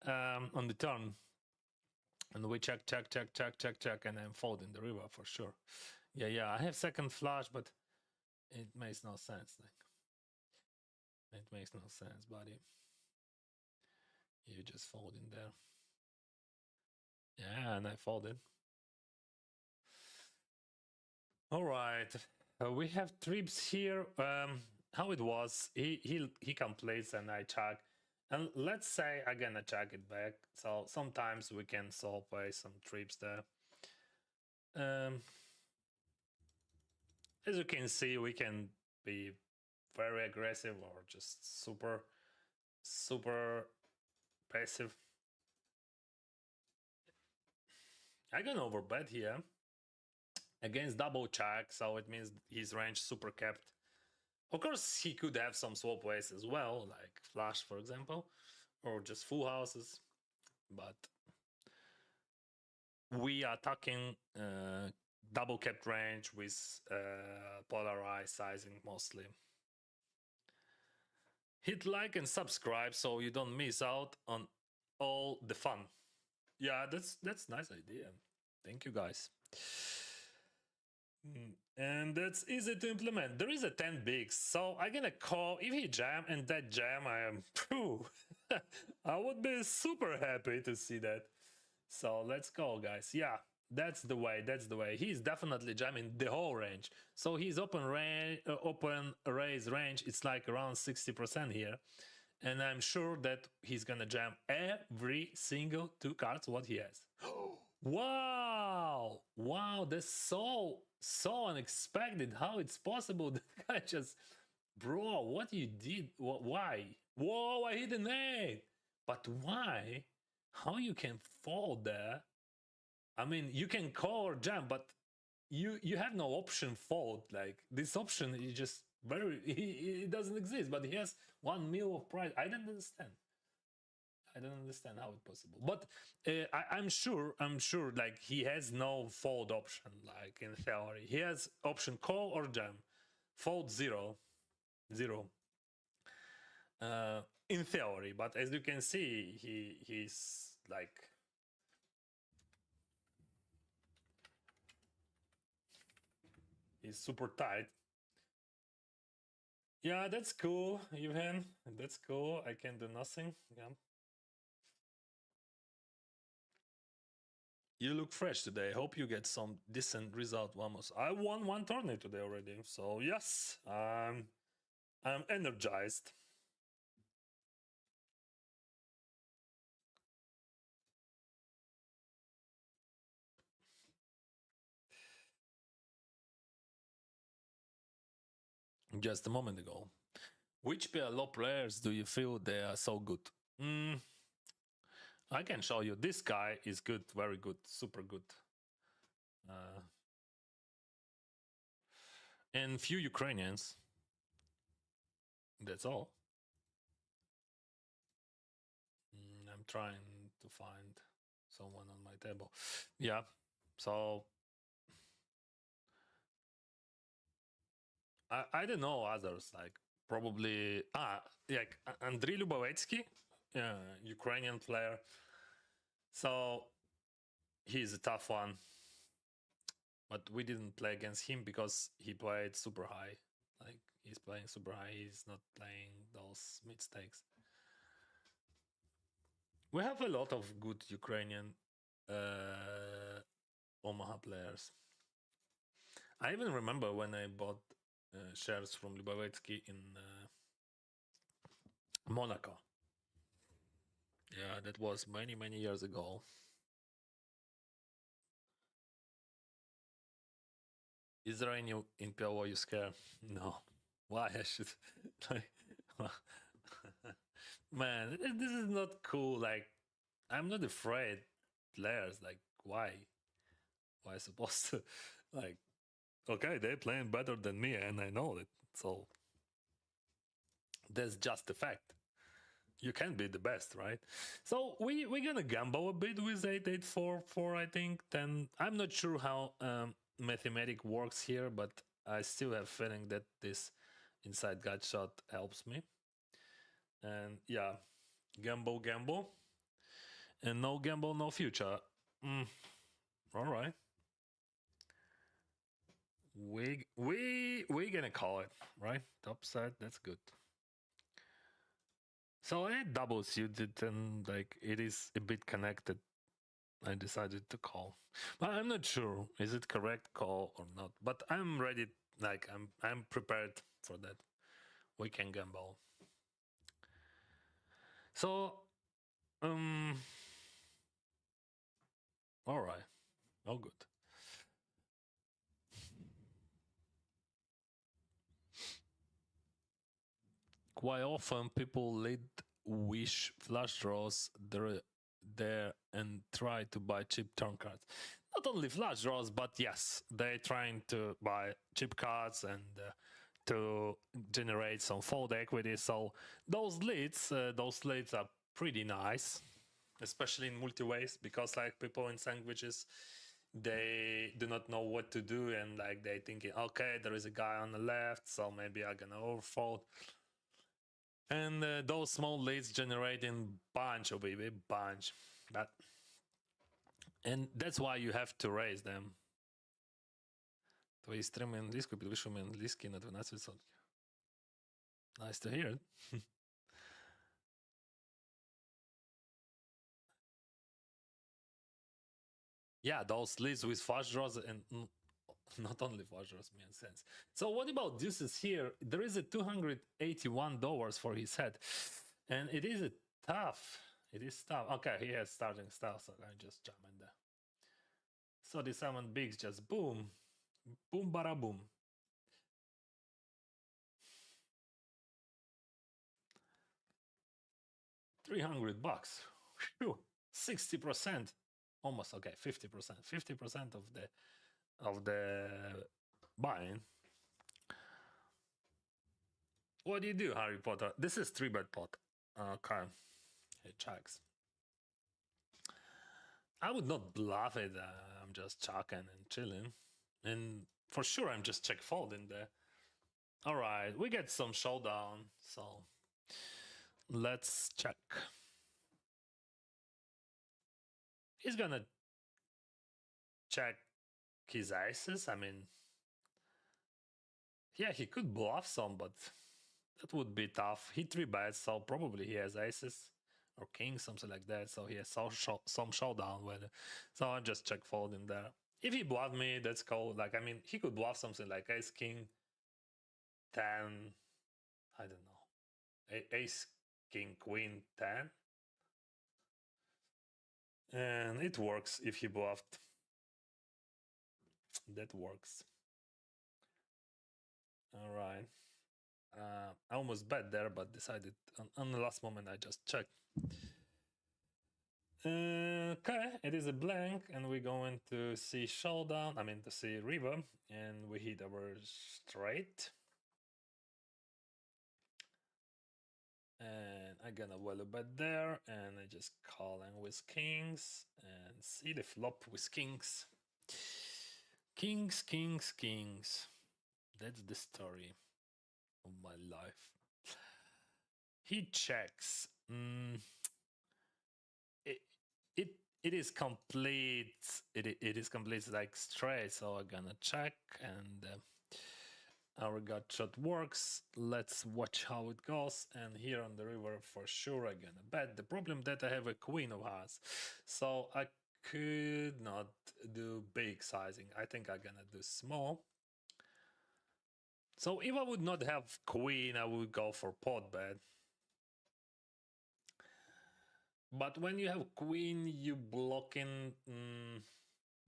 Speaker 2: on the turn, and we check, and I'm folding the river for sure. Yeah, I have second flush, but it makes no sense. Like, it makes no sense, buddy. You just fold in there. Yeah, and I folded. All right, we have trips here. How it was? He completes and I check, and let's say I'm gonna check it back. So sometimes we can solve by some trips there. As you can see, we can be very aggressive or just super passive. I can overbet here against double check, so it means his range super capped. Of course, he could have some swap ways as well, like flush, for example, or just full houses, but we are talking double capped range with polarized sizing mostly. Hit like and subscribe so you don't miss out on all the fun. Yeah, that's nice idea. Thank you, guys. And that's easy to implement. There is a 10 bigs, so I'm gonna call. If he jam and that jam, I am I would be super happy to see that. So let's go, guys. Yeah, that's the way. He's definitely jamming the whole range. So his open raise range, it's like around 60% here. And I'm sure that he's gonna jam every single 2 cards what he has. Wow! Wow, that's so unexpected. How it's possible? The guy just, bro, what you did? Why? Whoa, I hit an 8. But why? How you can fall there? I mean, you can call or jam, but you have no option fold. Like this option is just very it doesn't exist. But he has 1 mil of price. I don't understand. I don't understand how it's possible. But I'm sure like he has no fold option. Like in theory, he has option call or jam. Fold 0. In theory, but as you can see, he's like. He's super tight. Yeah, that's cool, Evhan. That's cool. I can do nothing. Yeah. You look fresh today. Hope you get some decent result, Vamos. I won 1 tournament today already. So yes, I'm energized. Just a moment ago. Which PLO players do you feel they are so good? I can show you. This guy is good, very good, super good. And few Ukrainians. That's all. I'm trying to find someone on my table. Yeah, so I don't know others, like probably like Andriy Lubovetsky, Ukrainian player. So he's a tough one, but we didn't play against him because he played super high. Like he's playing super high. He's not playing those mid stakes. We have a lot of good Ukrainian Omaha players. I even remember when I bought shares from Lubovetsky in Monaco. Yeah, that was many years ago. Is there any in PLO you scare? No. Why I should like man, this is not cool. Like I'm not afraid players. Like why? Why supposed to like okay, they're playing better than me and I know it. So that's just a fact. You can be the best, right? So we're gonna gamble a bit with 8844, I think. Then I'm not sure how mathematic works here, but I still have feeling that this inside gut shot helps me. And yeah, gamble, and no gamble, no future. All right. We're gonna call it, right? Top side, that's good. So it double suited and like it is a bit connected. I decided to call, but I'm not sure is it correct call or not. But I'm ready. Like I'm prepared for that. We can gamble. So, all right, all good. Quite often, people lead wish flush draws there and try to buy cheap turn cards. Not only flush draws, but yes, they're trying to buy cheap cards and to generate some fold equity. So those leads are pretty nice, especially in multi-ways, because like people in sandwiches, they do not know what to do and like they thinking, okay, there is a guy on the left, so maybe I'm gonna overfold. And those small leads generating bunch of EV, bunch. And that's why you have to raise them. Твої стрими англійською підвищив мій англійський на 12%. Nice to hear it. Yeah, those leads with flush draws and not only flush draws make sense. So what about deuces here? There is a $281 for his head. And it is tough. It is tough. Okay, he has starting style, so I just jump in there. 37 bigs, just boom. Boom, bada boom. $300. Phew. 60%. Almost okay, 50%. 50% of the buying. What do you do, Harry Potter? This is 3-bet pot. Okay. It checks. I would not bluff it. I'm just chucking and chilling. And for sure, I'm just check folding there. All right, we get some showdown. So let's check. He's gonna check his aces. I mean, yeah, he could bluff some, but that would be tough. He 3-bets, so probably he has aces or kings, something like that. So he has some showdown with it. So I just check folding there. If he bluffed me, that's cool. Like, I mean, he could bluff something like ace, king, 10, I don't know, ace, king, queen, 10. And it works if he bluffed. That works. All right. I almost bet there, but decided on the last moment I just checked. Okay, it is a blank, and we're going to see showdown. I mean, to see river, and we hit our straight. And I'm gonna value bet there, and I just call in with kings and see the flop with kings. Kings, kings, kings. That's the story of my life. He checks. It is complete. It is complete like straight. So I'm gonna check, and our gut shot works. Let's watch how it goes. And here on the river, for sure, I'm gonna bet. The problem that I have a queen of hearts, so I could not do big sizing. I think I'm gonna do small. So if I would not have queen, I would go for pot bet. But when you have queen, you blocking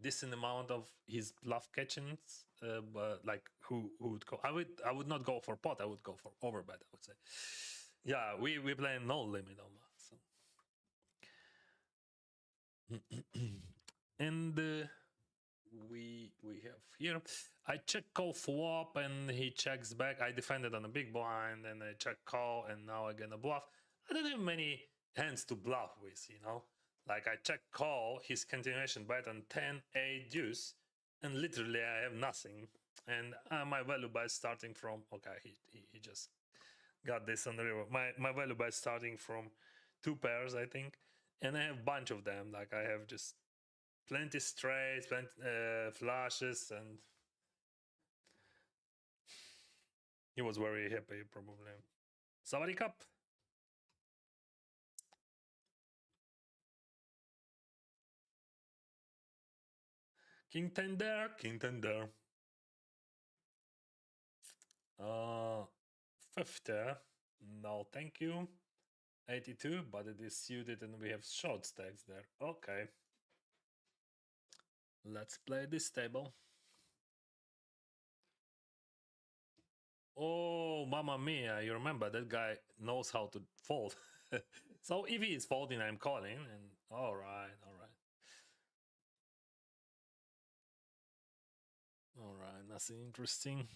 Speaker 2: decent amount of his bluff catchings. But like who would go? I would not go for pot. I would go for overbet. I would say. Yeah, we play no limit on that. So. And we have here. I check call flop, and he checks back. I defended on a big blind, and I check call, and now I'm gonna bluff. I don't have many hands to bluff with, you know. Like I check call, his continuation bet on 10, 8 deuce, and literally I have nothing. And my value by starting from, okay, he just got this on the river. My value by starting from 2 pairs, I think, and I have a bunch of them. Like I have just plenty straights, plenty flashes, and he was very happy probably. Savary Cup. King 10 there, king 10 there. 50, no thank you. 82, but it is suited and we have short stacks there. Okay. Let's play this table. Oh, mamma mia, you remember that guy knows how to fold. So if he is folding, I'm calling, and all right. All right, nothing interesting.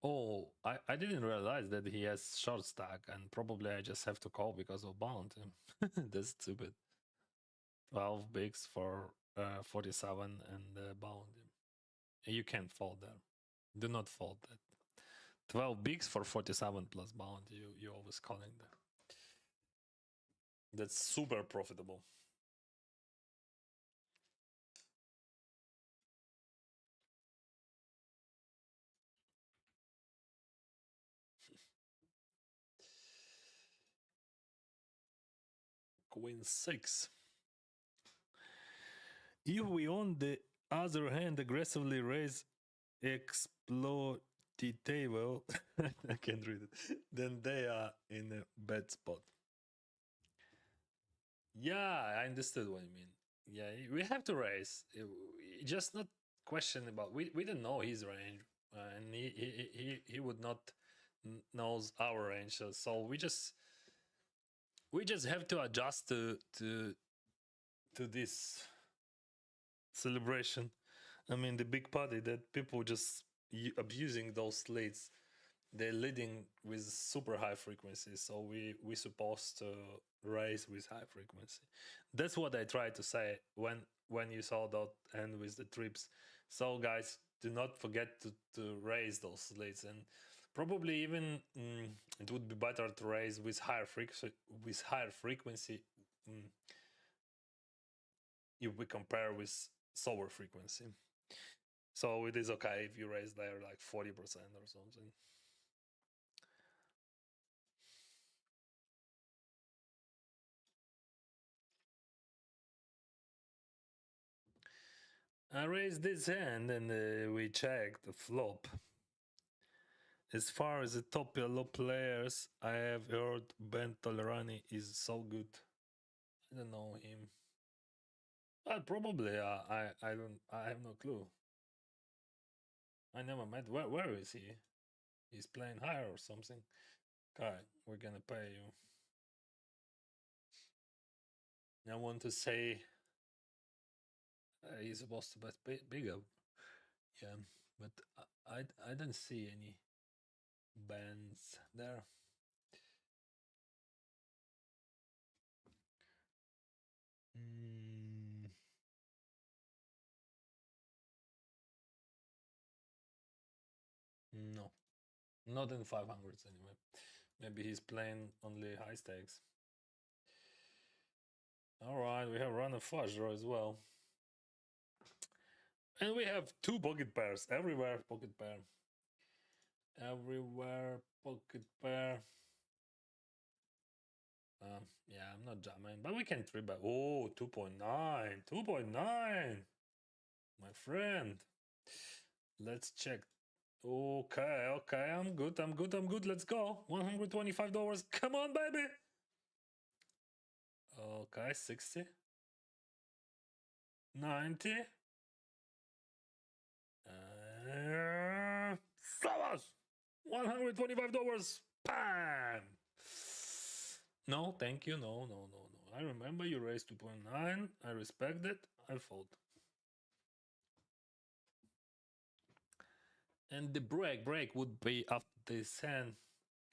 Speaker 2: Oh, I didn't realize that he has short stack, and probably I just have to call because of bound. That's stupid. 12 bigs for 47 and bound. You can't fold there. Do not fold that. 12 bigs for 47 plus bound. You always calling there. That's super profitable. Queen 6. if we on the other hand aggressively raise exploitable, I can't read it, then they are in a bad spot. Yeah, I understood what you mean. Yeah, we have to raise. Just not question about. We don't know his range, and he would not knows our range. So we just have to adjust to this celebration. I mean, the big party that people just abusing those leads. They're leading with super high frequency, so we supposed to raise with high frequency. That's what I tried to say when you saw that end with the trips. So guys, do not forget to raise those leads, and probably even it would be better to raise with higher frequency if we compare with slower frequency. So it is okay if you raise there like 40% or something. I raised this hand and we checked the flop. As far as the top yellow players, I have heard Ben Tolerani is so good. I don't know him. But probably I have no clue. I never met. Where is he? He's playing higher or something. Okay, we're gonna pay you. I want to say he's supposed to bet bigger. Yeah, but I don't see any bands there. No, not in 500s anyway. Maybe he's playing only high stakes. All right, we have run a flush draw as well. And we have two pocket pairs. Everywhere pocket pair. Everywhere pocket pair. Yeah, I'm not jamming, but we can 3-bet. Oh, 2.9. 2.9. My friend. Let's check. Okay, I'm good. Let's go. $125. Come on, baby. Okay, 60. 90. $125. Bam! No, thank you. No. I remember you raised 2.9. I respect it. I fold. And the break would be after this hand.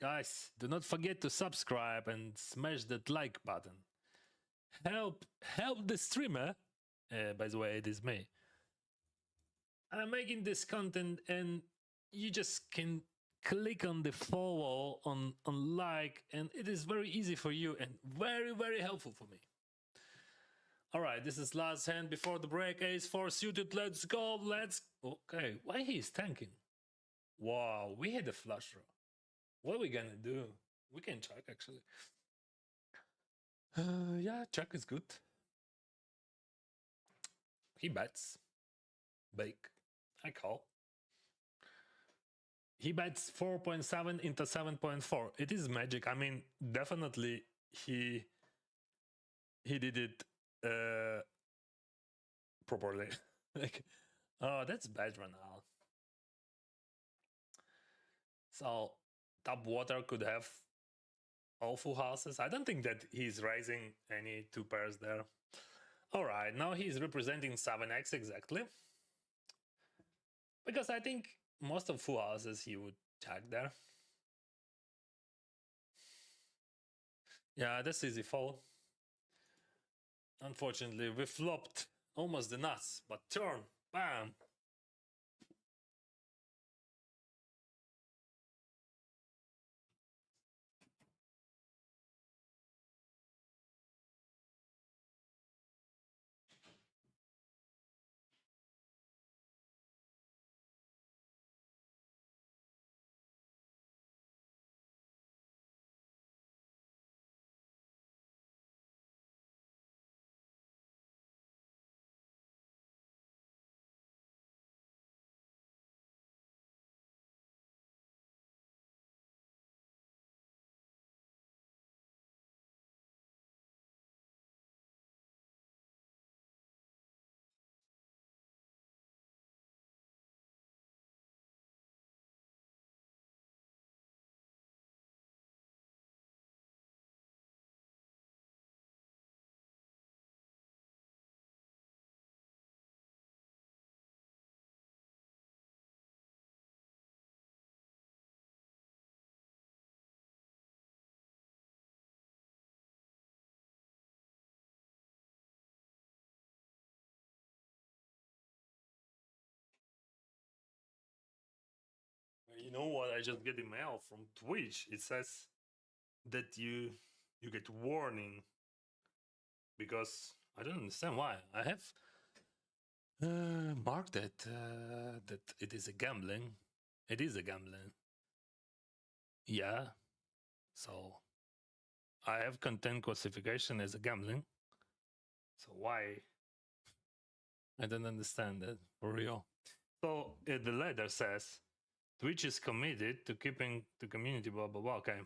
Speaker 2: Guys, do not forget to subscribe and smash that like button. Help the streamer. By the way, it is me. I'm making this content and you just can click on the follow on like, and it is very easy for you and very helpful for me. All right, this is last hand before the break. Ace-4 suited. Let's go. Okay, why he is tanking? Wow, we hit a flush draw. What are we gonna do? We can check actually. Yeah, check is good. He bets. Bake. I call. He bets 4.7 into 7.4. It is magic. I mean, definitely he did it properly. Like, oh, that's bad right now. So top water could have all full houses. I don't think that he's raising any two pairs there. All right, now he's representing 7x exactly. Because I think most of full houses he would check there. Yeah, that's easy fold. Unfortunately, we flopped almost the nuts, but turn, bam. You know what? I just get a mail from Twitch. It says that you get warning because I don't understand why. I have marked that that it is a gambling. It is a gambling. Yeah. So I have content classification as a gambling. So why? I don't understand that for real. So the letter says Twitch is committed to keeping the community blah blah blah. Okay.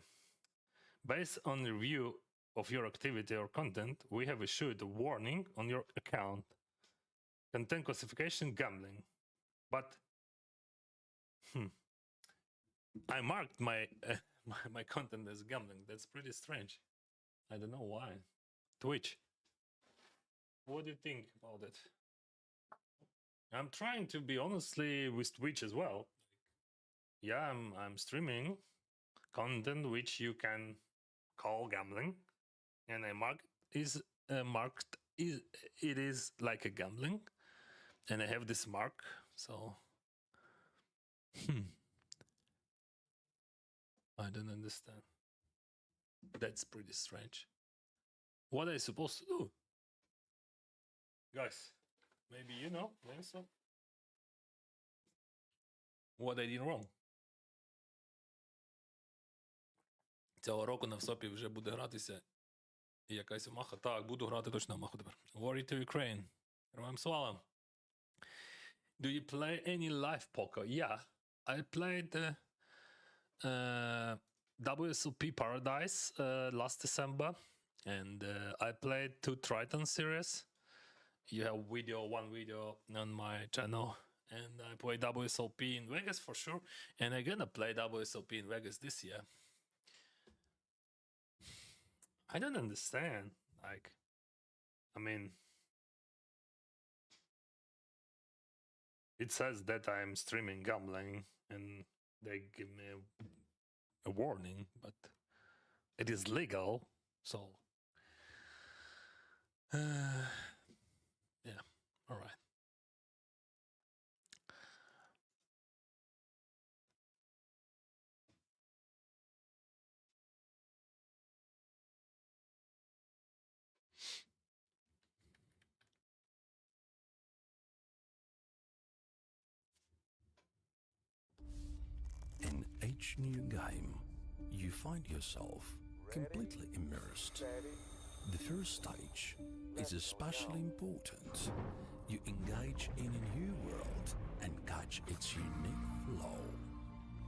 Speaker 2: Based on review of your activity or content, we have issued a warning on your account. Content classification gambling. But I marked my, my content as gambling. That's pretty strange. I don't know why. Twitch. What do you think about it? I'm trying to be honestly with Twitch as well. Yeah, I'm streaming content which you can call gambling, and I marked it is like a gambling, and I have this mark. So I don't understand. That's pretty strange. What are I supposed to do? Guys, maybe you know, maybe so. What I did wrong. Цього року на всопі вже буде гратися якась маха. Так, буду грати точно маху тепер. War to Ukraine. Героям слава. Do you play any live poker? Yeah, I played WSOP Paradise last December, and I played 2 Triton series. You have one video on my channel, and I play WSOP in Vegas for sure, and I'm gonna play WSOP in Vegas this year. I don't understand, like, I mean, it says that I'm streaming gambling and they give me a warning, but it is legal, so yeah, all right.
Speaker 3: In each new game, you find yourself completely immersed. The first stage is especially important. You engage in a new world and catch its unique flow.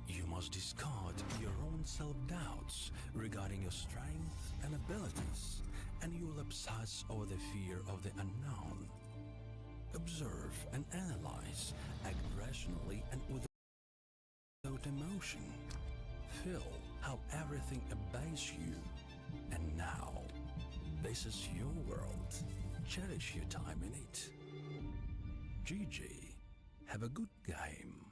Speaker 3: You must discard your own self-doubts regarding your strengths and abilities, and you will obsess over the fear of the unknown. Observe and analyze, act rationally and without emotion. Feel how everything obeys you. And now, this is your world. Cherish your time in it. GG. Have a good game.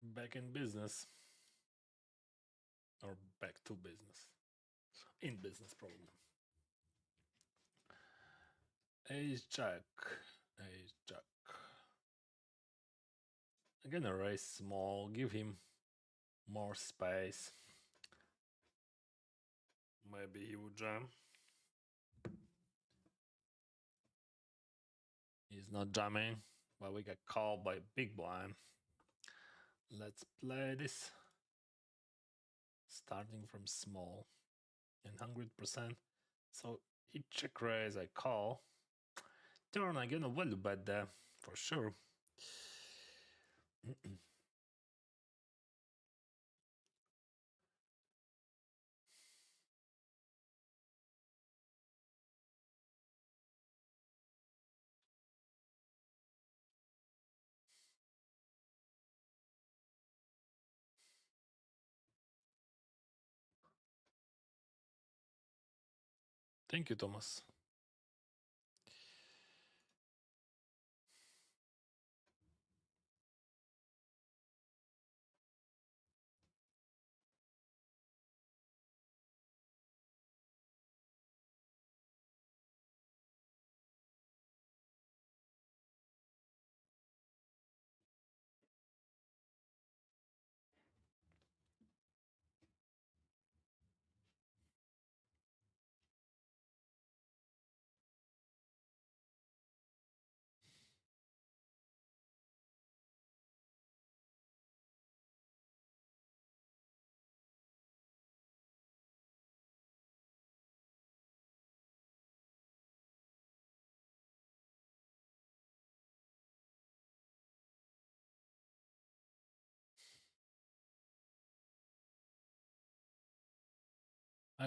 Speaker 2: Back in business. Or back to business. In business, probably. Ace Jack. Ace Jack. I'm gonna raise small, give him more space. Maybe he would jam. He's not jamming, but we get called by big blind. Let's play this. Starting from small and 100%. So he check raise, I call. Turn, I'm gonna value bet there for sure. Thank you, Thomas.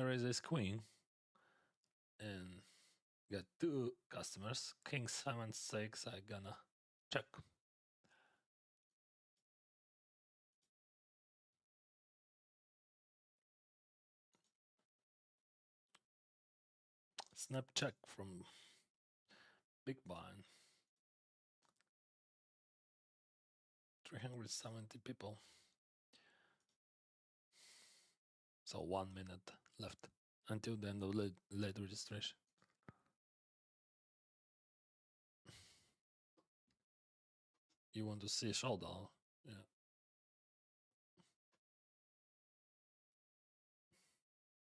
Speaker 2: I raise this queen and got 2 customers. King 7-6. I gonna check. Snap check from big blind. 370 people. So 1 minute left until the end of late registration. You want to see a showdown? Yeah.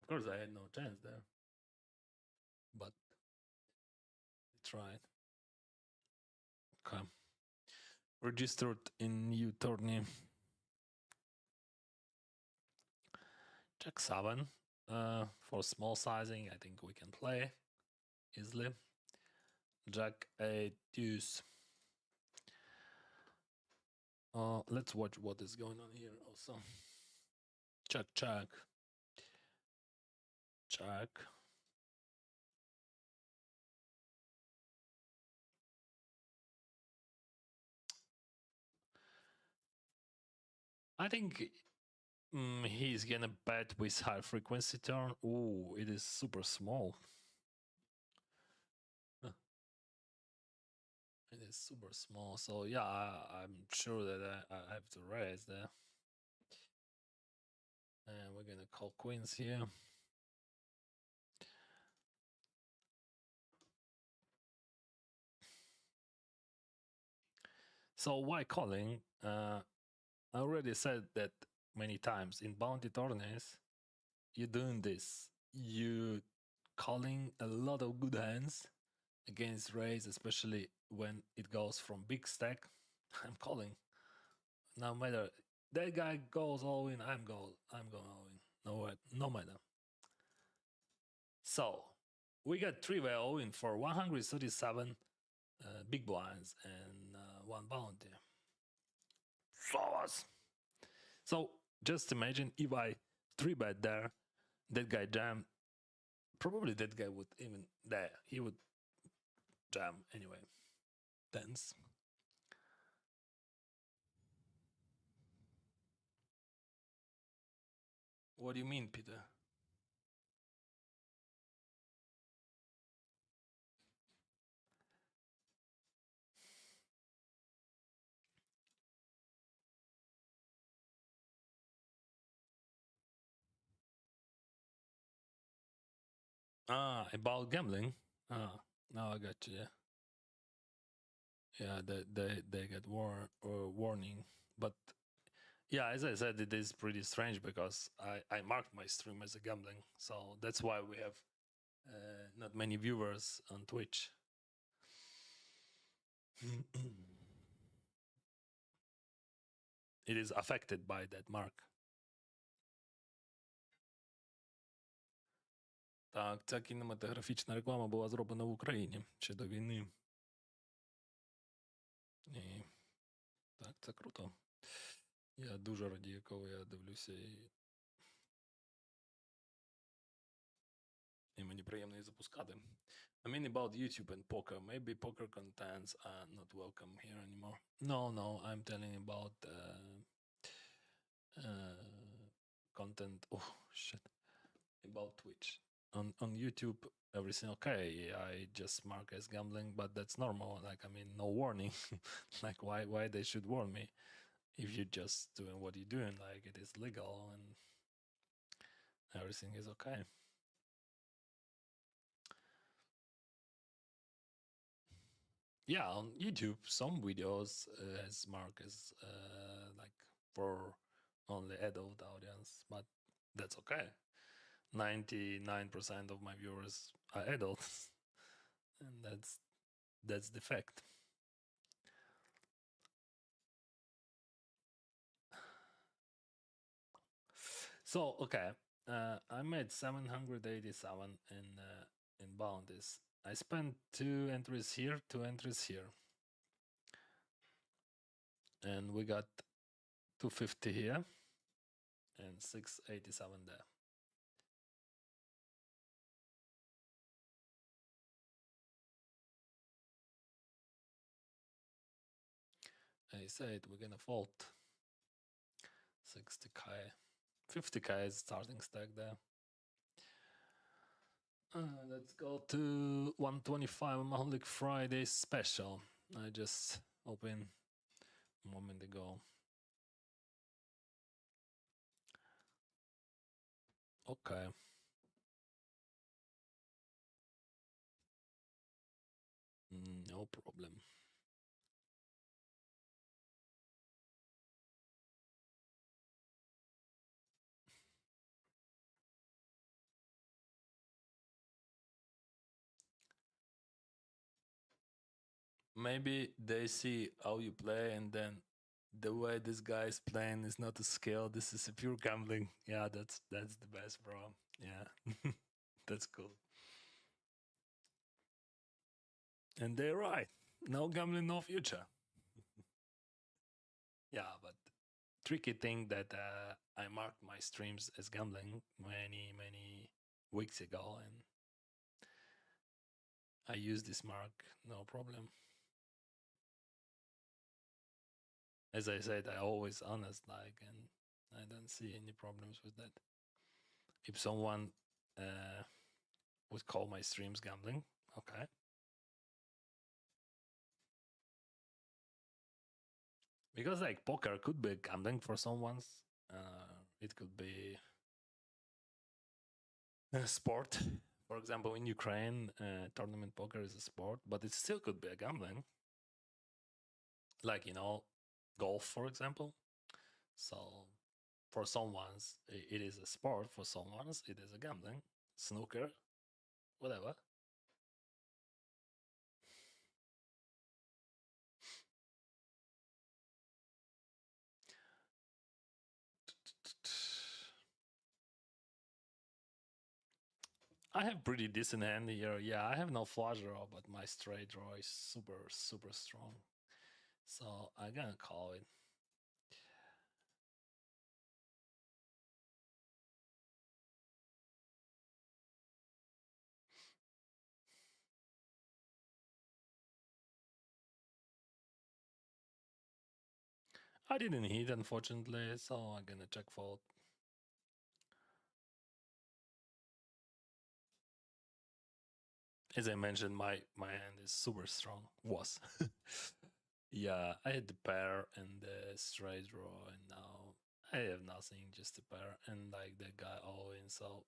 Speaker 2: Of course, I had no chance there, but I tried. Okay. Registered in new tourney. Jack 7. For small sizing, I think we can play easily. Jack 8 deuce. Let's watch what is going on here also. Check, check. Check. I think he's gonna bet with high frequency turn. Oh, it is super small. It is super small. So yeah, I'm sure that I have to raise there. And we're gonna call queens here. So why calling? I already said that many times in bounty tourneys. You're doing this. You calling a lot of good hands against raise, especially when it goes from big stack. I'm calling. No matter that guy goes all in, I'm going all in. No matter. So we got 3-way all in for 137 big blinds and 1 bounty. So just imagine if I 3-bet there, that guy jam. Probably that guy would even there. He would jam anyway. Tens. What do you mean, Peter? About gambling. Now I got you. Yeah, they get warning, but yeah, as I said, it is pretty strange because I marked my stream as a gambling, so that's why we have not many viewers on Twitch. It is affected by that mark. Так, ця кінематографічна реклама була зроблена в Україні ще до війни. І так, це круто. Я дуже радію, коли я дивлюся і мені приємно її запускати. I mean about YouTube and poker. Maybe poker contents are not welcome here anymore. No, I'm telling about content. Oh, shit. About Twitch. On YouTube, everything okay. I just mark as gambling, but that's normal. Like, I mean, no warning. Like, why they should warn me if you're just doing what you're doing? Like, it is legal and everything is okay. Yeah, on YouTube, some videos has marked as like for only adult audience, but that's okay. 99% of my viewers are adults, and that's the fact. So okay, I made 787 in bounties. I spent 2 entries here, 2 entries here, and we got 250 here and 687 there. I said we're gonna fold 60k, 50k is starting stack there. Let's go to 125 Mahalik Friday special. I just opened a moment ago. Okay. No problem. Maybe they see how you play and then the way this guy is playing is not a skill. This is a pure gambling. Yeah, that's the best, bro. Yeah, that's cool. And they're right. No gambling, no future. Yeah, but tricky thing that I marked my streams as gambling many weeks ago, and I use this mark, no problem. As I said, I always honest, like, and I don't see any problems with that. If someone would call my streams gambling, okay. Because like poker could be gambling for someone's. It could be a sport. For example, in Ukraine, tournament poker is a sport, but it still could be a gambling. Like, you know, golf, for example. So for someone's, it is a sport. For someone's, it is a gambling. Snooker, whatever. I have pretty decent hand here. Yeah, I have no flush draw, but my straight draw is super strong. So I'm gonna call it. I didn't hit, unfortunately, so I'm gonna check fold. As I mentioned, my hand is super strong. Was. Yeah, I had the pair and the straight draw, and now I have nothing, just a pair, and like the guy all in, so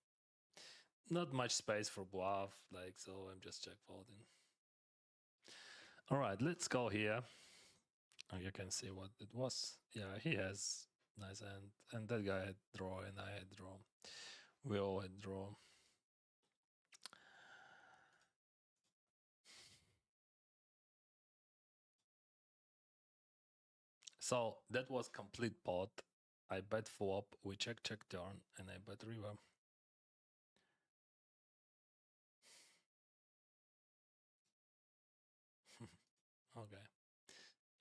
Speaker 2: not much space for bluff, like, so I'm just check folding. All right, let's go here. Oh, you can see what it was. Yeah, he has nice hand, and that guy had draw, and I had draw. We all had draw. So that was complete pot. I bet flop, we check turn, and I bet river. Okay.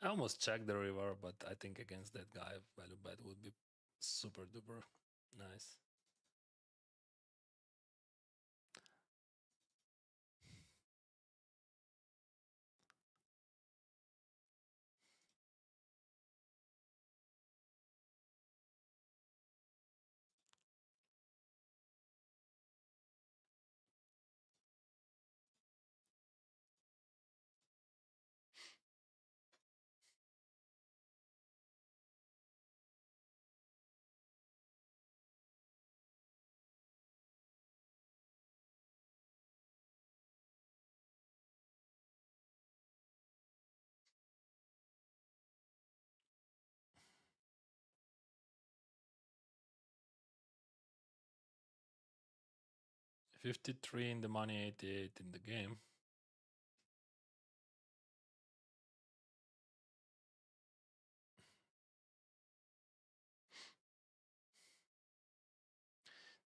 Speaker 2: I almost checked the river, but I think against that guy, value bet would be super duper nice. $53 in the money, 88 in the game.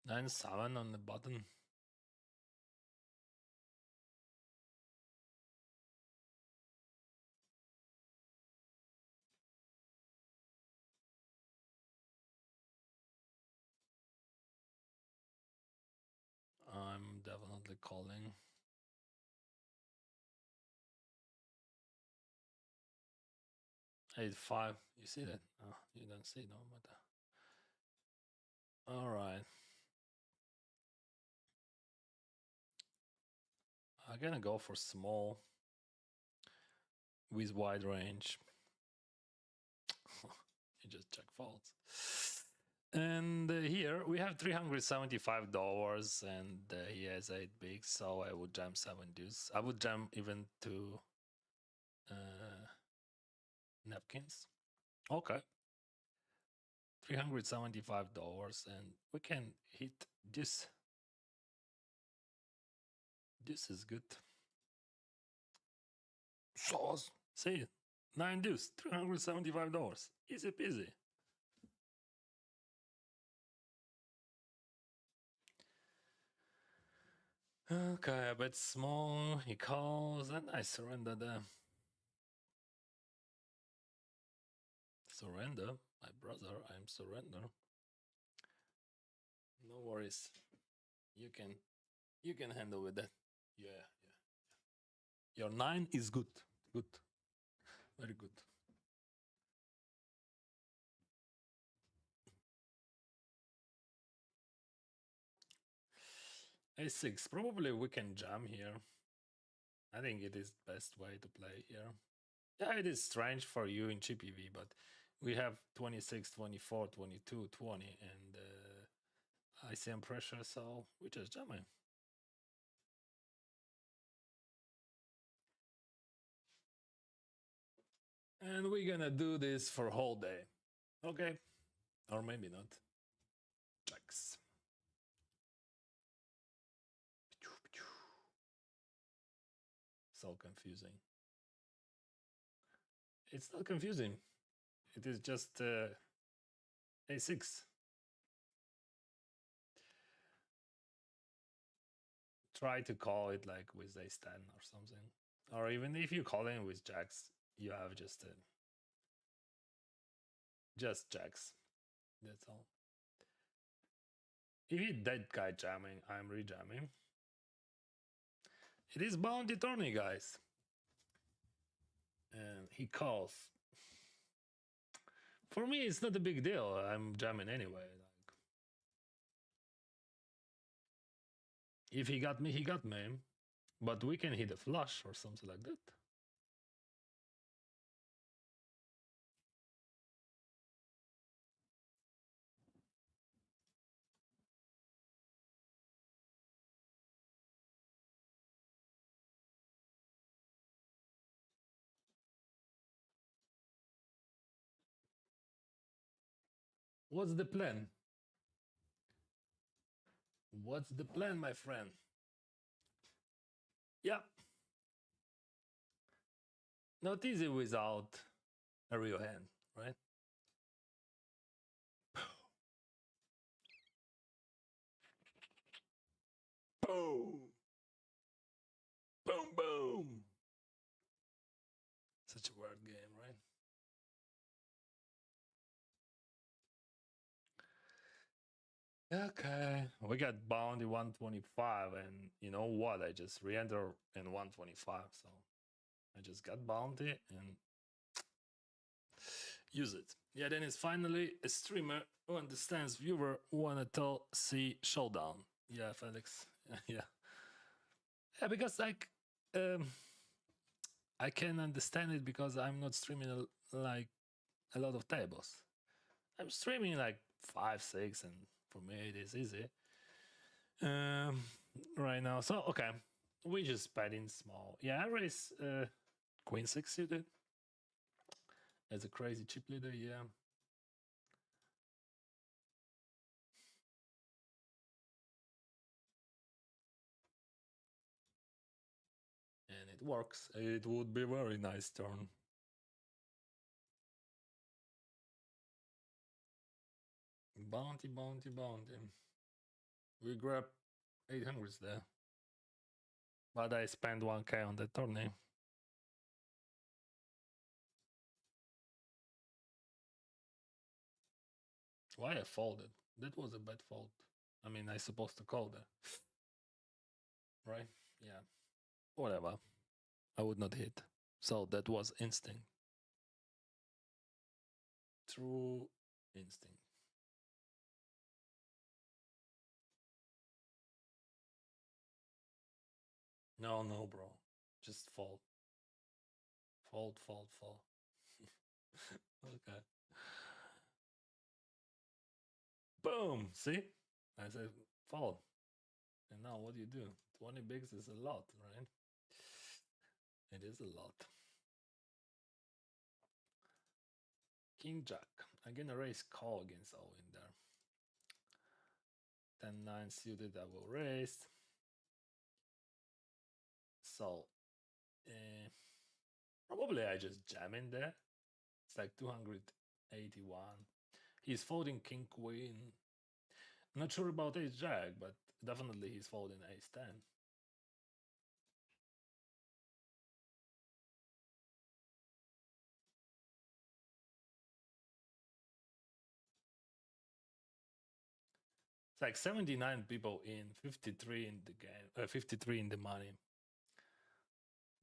Speaker 2: $9.7 on the button. I'm definitely calling. 8-5. You see that? Oh, you don't see no matter. All right. I'm gonna go for small with wide range. You just check folds. And here we have $375, and he has 8 bigs, so I would jam 7 deuce. I would jam even to napkins. Okay. $375, and we can hit this. This is good. Sauce. See, 9 deuce, $375. Easy peasy. Okay, I bet small. He calls, and I surrender there. Surrender, my brother. I'm surrender. No worries. You can handle with that. Yeah. Your 9 is good. Good. Very good. A6. Probably we can jam here. I think it is best way to play here. Yeah, it is strange for you in GPV, but we have 26, 24, 22, 20, and ICM pressure, so we just jamming. And we're gonna do this for whole day. Okay. Or maybe not. Checks. So confusing. It's not confusing. It is just A6. Try to call it like with Ace 10 or something. Or even if you call in with jacks, you have just jacks. That's all. If you dead guy jamming, I'm rejamming. It is bounty tourney, guys. And he calls. For me, it's not a big deal. I'm jamming anyway. Like, if he got me, he got me. But we can hit a flush or something like that. What's the plan? What's the plan, my friend? Yeah. Not easy without a real hand, right? Boom. Boom, boom. Such a weird game, right? Okay, we got bounty 125, and you know what? I just re-enter in 125, so I just got bounty and use it. Yeah, then it's finally a streamer who understands viewer wanna tell see showdown. Yeah, Felix. Yeah. Yeah, because like I can understand it because I'm not streaming like a lot of tables. I'm streaming like 5, 6, and for me it is easy right now. So okay, we just bet in small. Yeah, I raise queen 6 suited as a crazy chip leader. Yeah. And it works. It would be a very nice turn. Bounty, bounty, bounty. We grab 800s there. But I spent 1k on the tourney. Why I folded? That was a bad fold. I mean, I supposed to call there. Right? Yeah. Whatever. I would not hit. So that was instinct. True instinct. No, no, bro. Just fold. Fold, fold, fold. Okay. Boom! See? I said fold. And now what do you do? 20 bigs is a lot, right? It is a lot. King Jack. I'm gonna raise call against Owen there. 10-9 suited, I will raise. So, probably I just jam in there. It's like 281. He's folding King Queen. Not sure about Ace Jack, but definitely he's folding Ace 10. It's like 79 people in, 53 in the game, 53 in the money.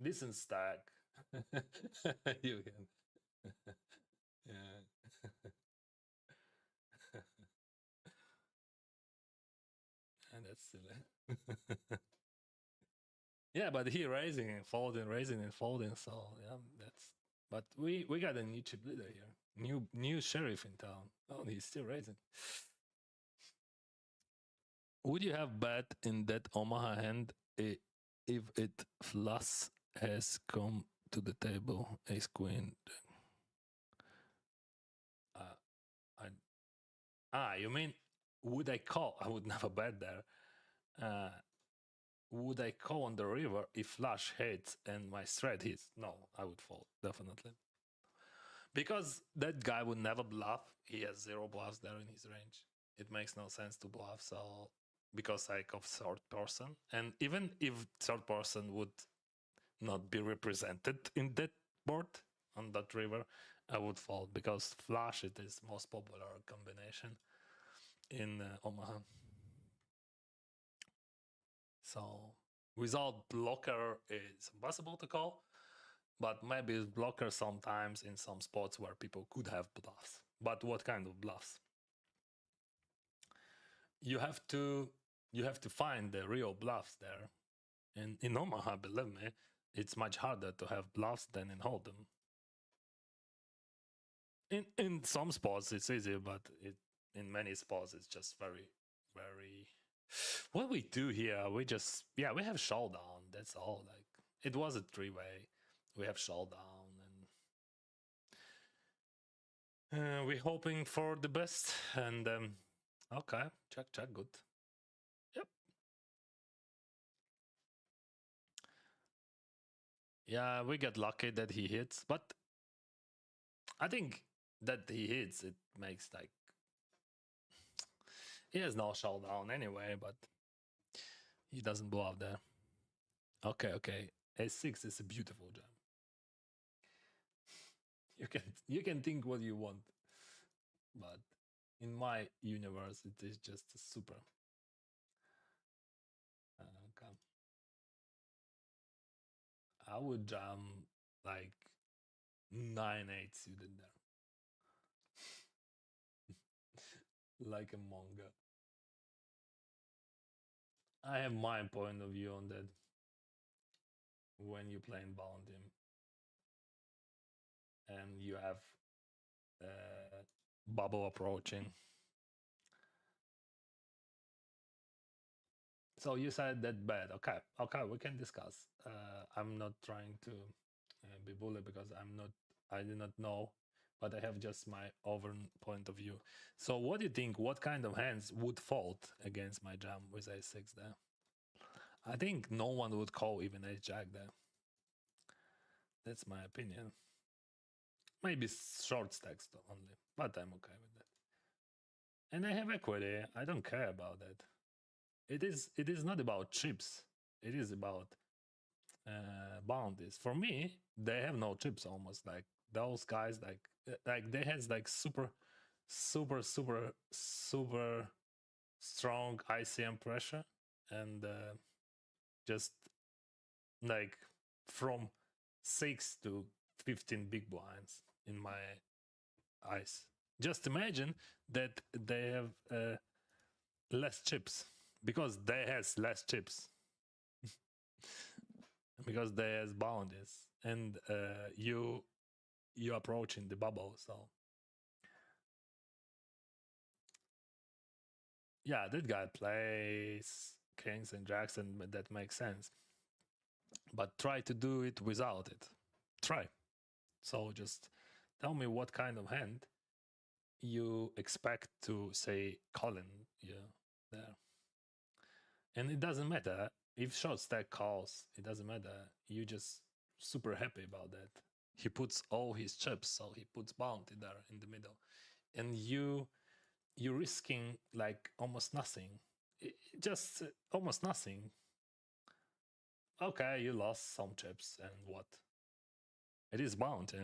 Speaker 2: Decent stack. You can. Yeah. And that's silly. Yeah, but he raising and folding, raising and folding. So yeah, that's. But we got a new chip leader here, new sheriff in town. Oh, he's still raising. Would you have bet in that Omaha hand if it flush has come to the table, ace queen? You mean would I call? I would never bet there. Would I call on the river if flush hits and my straight hits? No, I would fold, definitely. Because that guy would never bluff. He has 0 bluffs there in his range. It makes no sense to bluff, so because I of third person. And even if third person would not be represented in that board, on that river, I would fold because flush it is most popular combination in Omaha. So without blocker, it's impossible to call, but maybe blocker sometimes in some spots where people could have bluffs. But what kind of bluffs? You have to find the real bluffs there. And in Omaha, believe me, it's much harder to have bluffs than in Hold'em. In some spots it's easy, but in many spots it's just very, very. What we do here, we have showdown. That's all. Like it was a 3-way. We have showdown, and we're hoping for the best. And okay, check, good. Yep. Yeah, we get lucky that he hits, but I think that he hits, it makes like he has no showdown anyway, but he doesn't blow up there. Okay. A6 is a beautiful jam. You can think what you want, but in my universe, it is just super. Okay. I would jam like 9-8 suited there, like a manga. I have my point of view on that. When you play in Bound and you have bubble approaching. So you said that bad. Okay, we can discuss. I'm not trying to be bully because I do not know, but I have just my own point of view. So what do you think? What kind of hands would fold against my jam with A6 there? I think no one would call even Ace Jack there. That's my opinion. Maybe short stacks only, but I'm okay with that. And I have equity. I don't care about that. It is not about chips. It is about bounties. For me, they have no chips almost. Like those guys, like they has like super strong ICM pressure, and just like from 6 to 15 big blinds in my eyes. Just imagine that they have less chips because they has less chips because they has bounties, and you approaching the bubble. So yeah, that guy plays kings and jacks, and that makes sense. But try to do it without it. Try. So just tell me what kind of hand you expect to say Colin, yeah, there. And it doesn't matter if short stack calls, it doesn't matter. You just super happy about that. He puts all his chips, so he puts bounty there in the middle. And you're risking like almost nothing. Just almost nothing. Okay, you lost some chips, and what? It is bounty.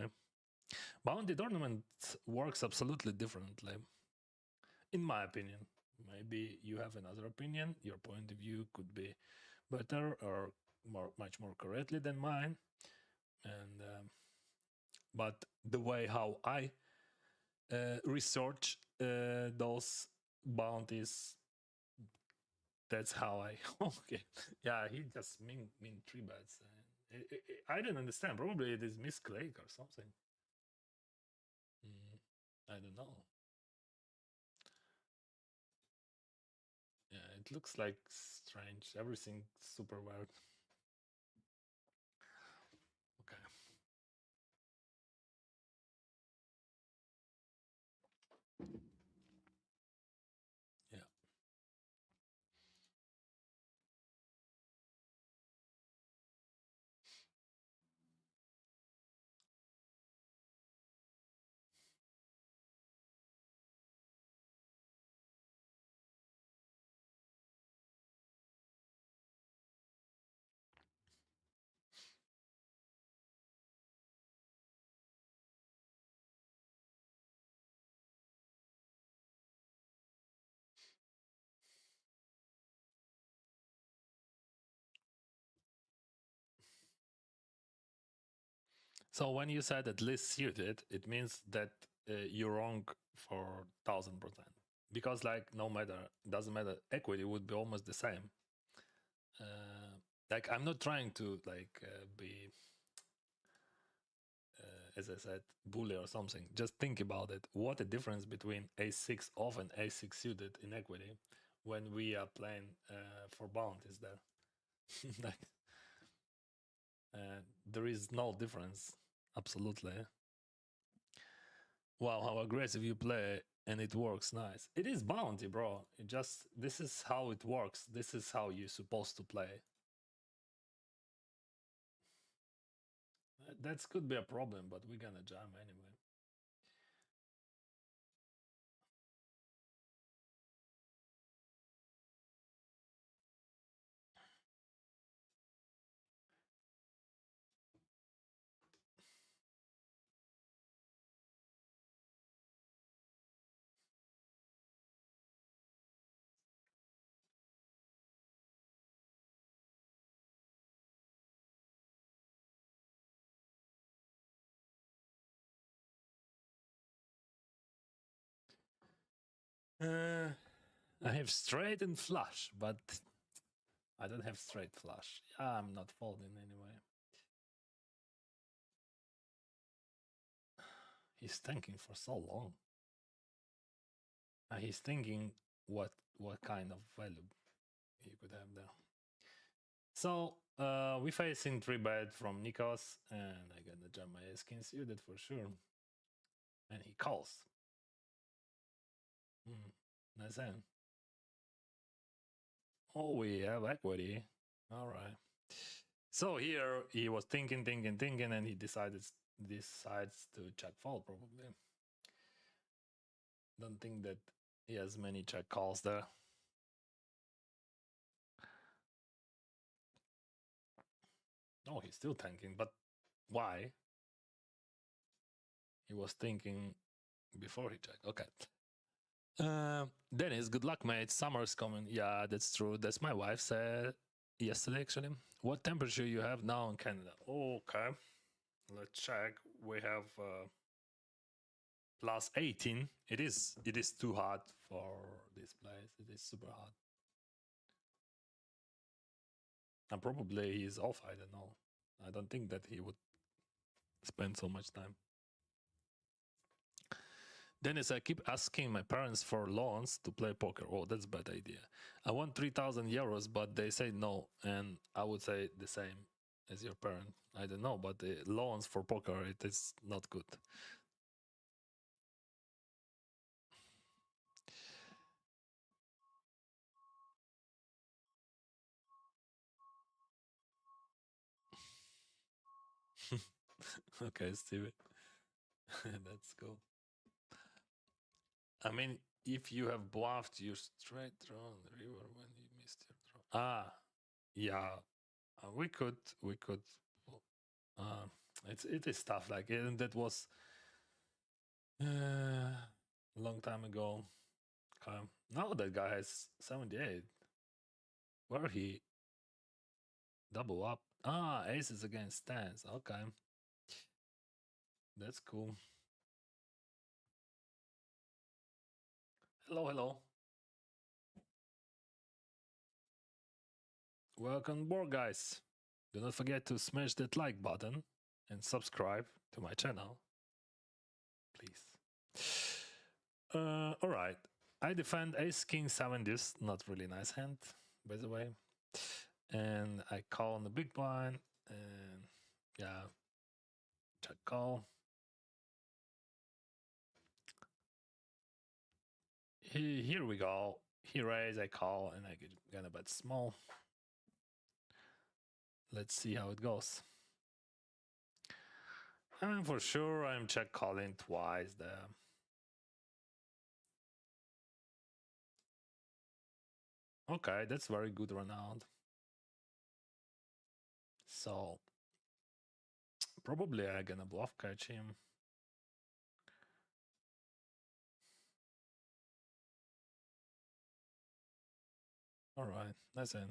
Speaker 2: Bounty tournament works absolutely differently, in my opinion. Maybe you have another opinion. Your point of view could be better or much more correctly than mine. And but the way how I research those bounties, that's how I. Okay, yeah, he just mean 3 bets. I didn't understand. Probably it is misclick or something. I don't know. Yeah, it looks like strange. Everything super weird. Okay. Yeah. So when you said at least suited, it means that you're wrong for 1000%. Because like no matter, doesn't matter, equity would be almost the same. Like I'm not trying to like be, as I said, bully or something. Just think about it. What a difference between a6 off and a6 suited in equity when we are playing for bounties there. Like there is no difference. Absolutely. Wow, how aggressive you play, and it works nice. It is bounty, bro. It just, this is how it works. This is how you're supposed to play. That could be a problem, but we're gonna jam anyway. I have straight and flush, but I don't have straight flush. I'm not folding anyway. He's thinking for so long. He's thinking what kind of value he could have there. So we facing 3-bet from Nikos, and I gonna jam my skin suited for sure. And he calls. Nice hand. Oh, we have equity. All right. So here he was thinking, and he decides to check fold probably. Don't think that he has many check calls there. Oh, he's still thinking, but why? He was thinking before he checked. Okay. Dennis, good luck, mate. Summer's coming. Yeah, that's true. That's my wife said yesterday, actually. What temperature you have now in Canada? Okay. Let's check. We have plus 18. It is too hard for this place. It is super hard. And probably he's off, I don't know. I don't think that he would spend so much time. Dennis, I keep asking my parents for loans to play poker. Oh, that's a bad idea. I want 3,000 euros, but they say no. And I would say the same as your parent. I don't know, but the loans for poker, it is not good. Okay, Stevie. Let's go. I mean, if you have bluffed, you straight drawn the river when you missed your draw. Ah, yeah. We could. Uh, it is tough. Like, and that was a long time ago. Now that guy has 78. Where he double up? Ah, aces against stands. Okay, that's cool. Hello, hello. Welcome aboard, guys. Do not forget to smash that like button and subscribe to my channel, please. All right. I defend ace king 7 deuce, not really nice hand, by the way. And I call on the big blind, and yeah, check call. Here we go. He raise, I call, and I gonna bet small. Let's see how it goes. And for sure, I'm check calling twice there. Okay, that's very good run out. So probably I'm gonna bluff catch him. All right, that's it.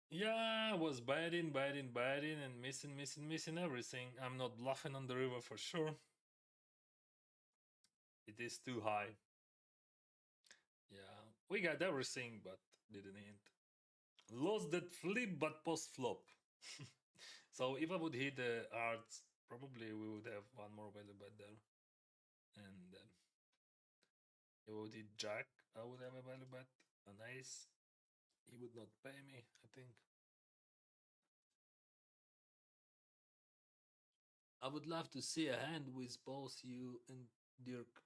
Speaker 2: Yeah, I was betting, and missing everything. I'm not bluffing on the river for sure. It is too high. Yeah, we got everything, but didn't hit. Lost that flip, but post flop. So if I would hit the hearts, probably we would have one more value bet there. And if I would hit jack, I would have a value bet. An ace, he would not pay me, I think. I would love to see a hand with both you and Dirk.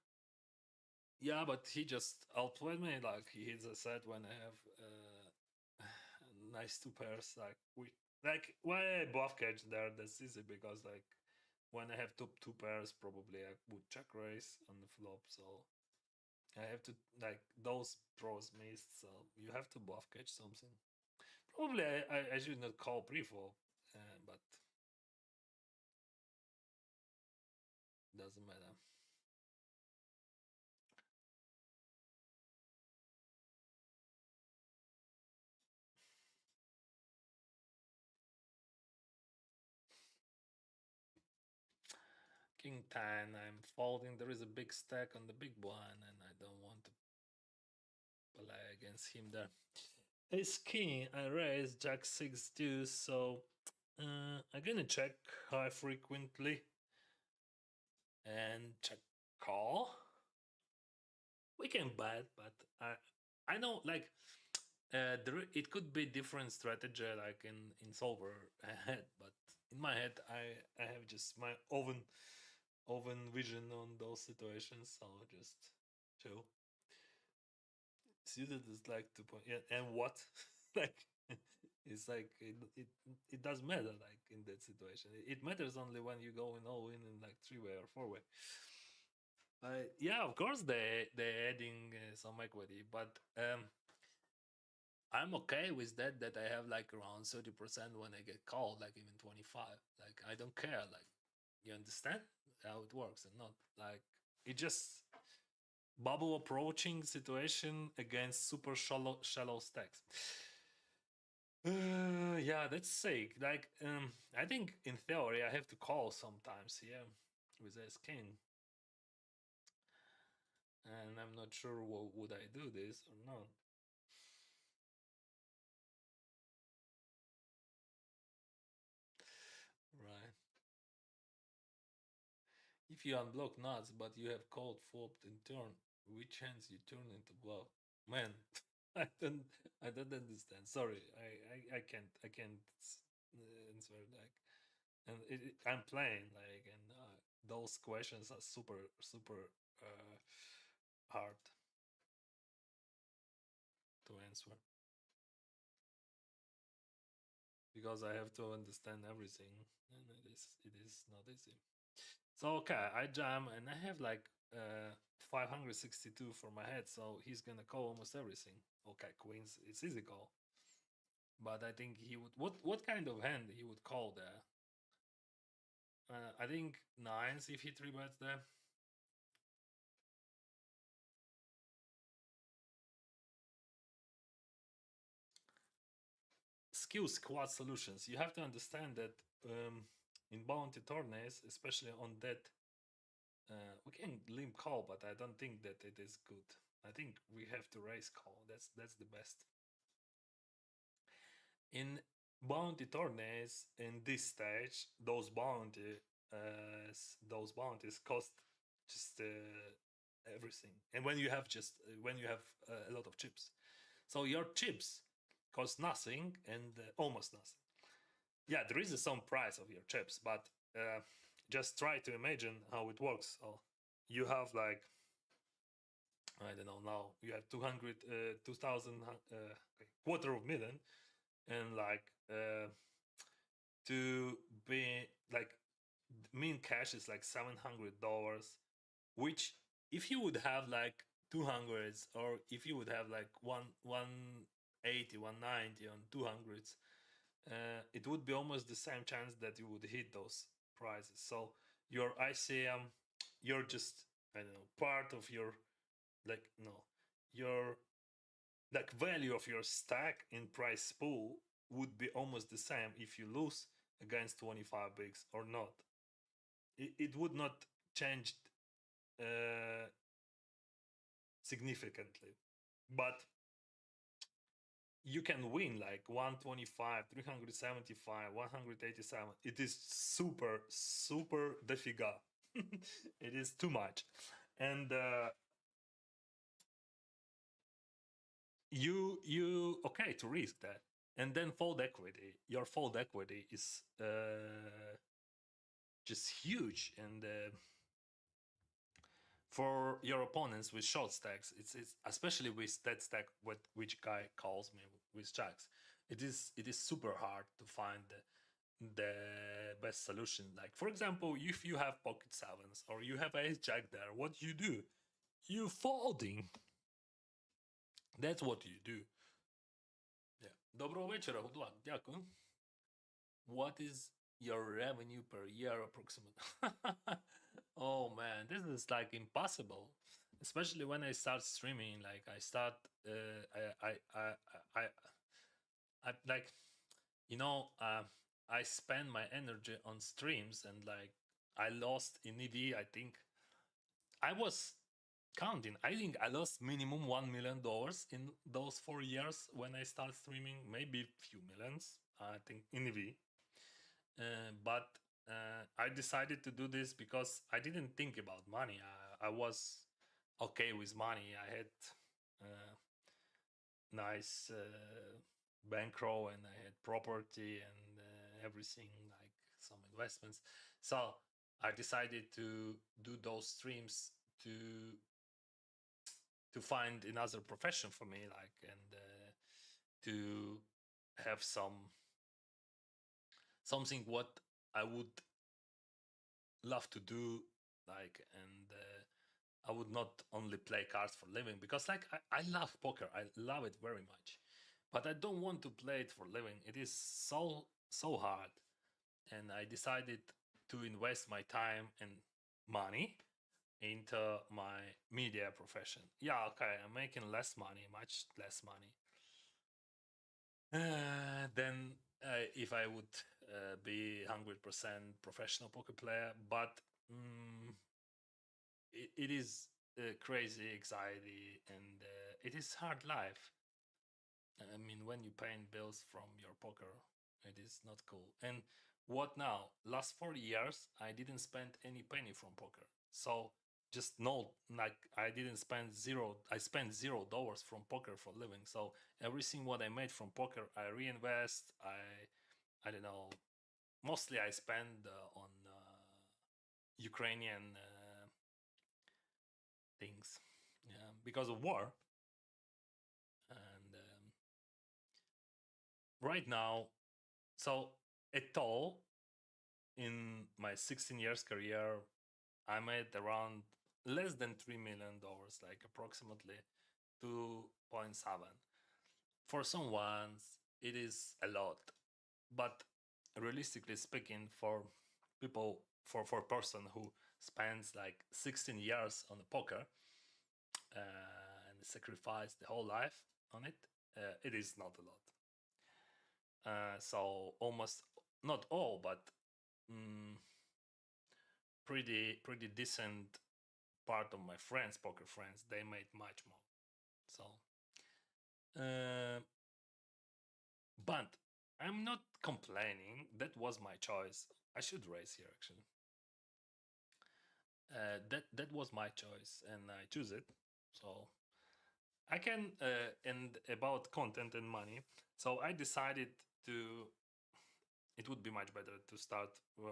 Speaker 2: Yeah, but he just outplayed me. Like, he hits a set when I have nice two pairs. Like why I bluff catch there? That's easy because like when I have two pairs, probably I would check raise on the flop. So I have to, like, those pros missed. So you have to bluff catch something. Probably I should not call pre-flop, but doesn't matter. King 10, I'm folding. There is a big stack on the big blind, and I don't want to play against him there. Ace king, I raise jack 6 deuce, so I'm gonna check high frequently and check call. We can bet, but I know, like, it could be different strategy like in solver head, but in my head I have just my oven vision on those situations, so just chill. Suited is like 2 point, yeah, and what? Like, it's like it doesn't matter, like, in that situation. It matters only when you go in all in like 3-way or 4-way. Yeah, of course they're adding some equity, but I'm okay with that I have like around 30% when I get called, like even 25. Like, I don't care. Like, you understand how it works and not like it just bubble approaching situation against super shallow stacks. Yeah, that's sick. Like, I think in theory I have to call sometimes here with Ace King, and I'm not sure would I do this or not. Right. If you unblock nuts, but you have called flopped in turn, which hands you turn into bluff? Man, I don't understand. Sorry, I can't answer like, and I'm playing like, and those questions are super hard to answer because I have to understand everything, and it is not easy. So okay, I jam and I have like 562 for my head, so he's gonna call almost everything. Okay, queens, it's easy call. But I think he would what kind of hand he would call there? I think nines if he three bets there. Skill squad solutions. You have to understand that in bounty tourneys, especially on that, we can limp call, but I don't think that it is good. I think we have to raise call. That's the best. In bounty tourneys, in this stage, those bounties cost just everything. And when you have a lot of chips, so your chips cost nothing and almost nothing. Yeah, there is some price of your chips, but just try to imagine how it works. So you have like, I don't know, now you have 200 2000 quarter of million, and like to be like mean cash is like $700, which if you would have like 200s, or if you would have like 180 190 on 200s, it would be almost the same chance that you would hit those prices. So your ICM, you're just, I don't know, part of your like, no, your like value of your stack in price pool would be almost the same if you lose against 25 bigs or not. It would not change significantly, but you can win like 125 375 187. It is super defiga. It is too much. And you okay to risk that. And then fold equity, your fold equity is just huge. And for your opponents with short stacks, it's especially with that stack what which guy calls me with jacks, it is super hard to find the best solution. Like for example, if you have pocket sevens or you have ace jack there, what you do? You folding. That's what you do. Yeah. Доброго вечора, good luck. Дякую. What is your revenue per year approximate? Oh man, this is like impossible, especially when I start streaming. Like I start, I like, you know, I spend my energy on streams, and like I lost in EV. I think I was counting. I think I lost minimum $1 million in those 4 years when I start streaming. Maybe few millions. I think in EV. But I decided to do this because I didn't think about money. I was okay with money. I had nice bankroll, and I had property and everything, like some investments. So I decided to do those streams to find another profession for me, like, and to have something what I would love to do, like, and I would not only play cards for living, because like I love poker, I love it very much, but I don't want to play it for living. It is so hard, and I decided to invest my time and money into my media profession. Yeah, okay, I'm making less money, much less money than if I would be 100% professional poker player. But it is crazy anxiety, and it is hard life. I mean, when you paying bills from your poker, it is not cool. And what now? Last 4 years, I didn't spend any penny from poker. So just know, like I didn't spend zero. I spent $0 from poker for living. So everything what I made from poker, I reinvest. I don't know. Mostly I spend on Ukrainian things, yeah, because of war. And right now, so at all in my 16 years career, I made around less than $3 million, like approximately 2.7. For some ones, it is a lot, but realistically speaking, for people, for a person who spends like 16 years on the poker and sacrifice the whole life on it, it is not a lot. So almost not all, but pretty decent part of my friends, poker friends, they made much more. So, but I'm not complaining. That was my choice. I should raise here actually. That was my choice, and I choose it. So I can. And about content and money. So I decided to. It would be much better to start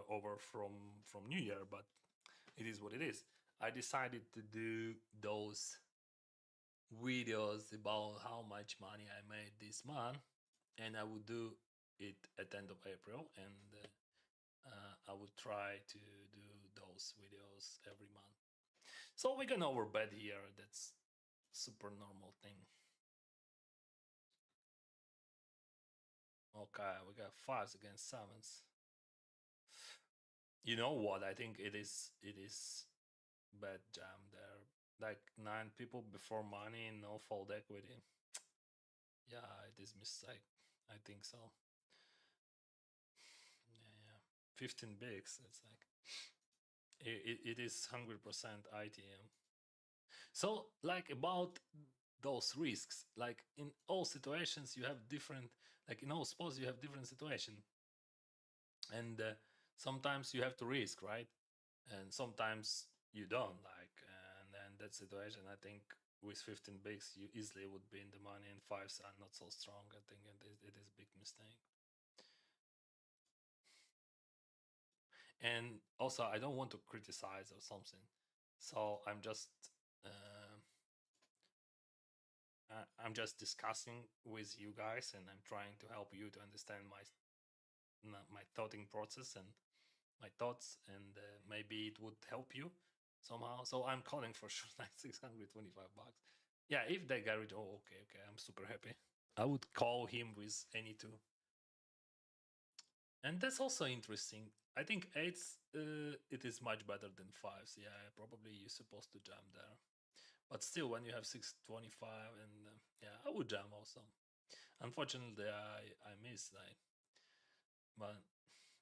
Speaker 2: over from New Year, but it is what it is. I decided to do those videos about how much money I made this month, and I would do it at the end of April, and I would try to do those videos every month. So we can overbet here. That's super normal thing. Okay, we got fives against sevens. You know what? I think it is bad jam there. Like 9 people before money, no fold equity. Yeah, it is mistake. I think so. Yeah, 15 bigs. It's like it is 100% ITM. So like about those risks, like in all situations you have different, like in all sports you have different situation, and sometimes you have to risk, right? And sometimes you don't, like, and then that situation, I think with 15 bigs you easily would be in the money, and fives are not so strong. I think it is a big mistake. And also I don't want to criticize or something, so I'm just discussing with you guys, and I'm trying to help you to understand my thoughting process and my thoughts, and maybe it would help you somehow. So I'm calling for sure like 625 bucks. Yeah, if they get it, oh, okay, I'm super happy. I would call him with any two. And that's also interesting. I think eights, it is much better than fives. Yeah, probably you're supposed to jam there. But still, when you have 625, and yeah, I would jam also. Unfortunately, I missed. But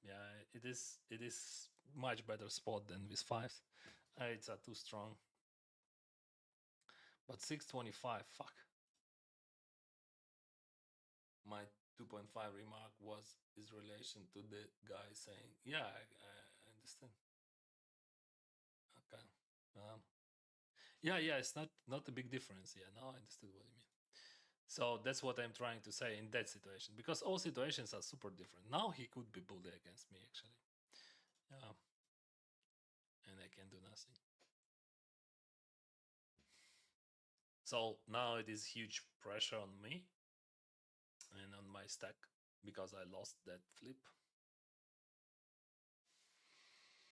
Speaker 2: yeah, it is much better spot than with fives. Eights are too strong. But 625, fuck. My 2.5 remark was his relation to the guy saying, yeah, I understand. Okay. Yeah, it's not a big difference. Yeah, now I understood what you mean. So that's what I'm trying to say in that situation, because all situations are super different. Now he could be bully against me, actually. Yeah. And I can do nothing. So now it is huge pressure on me and on my stack because I lost that flip.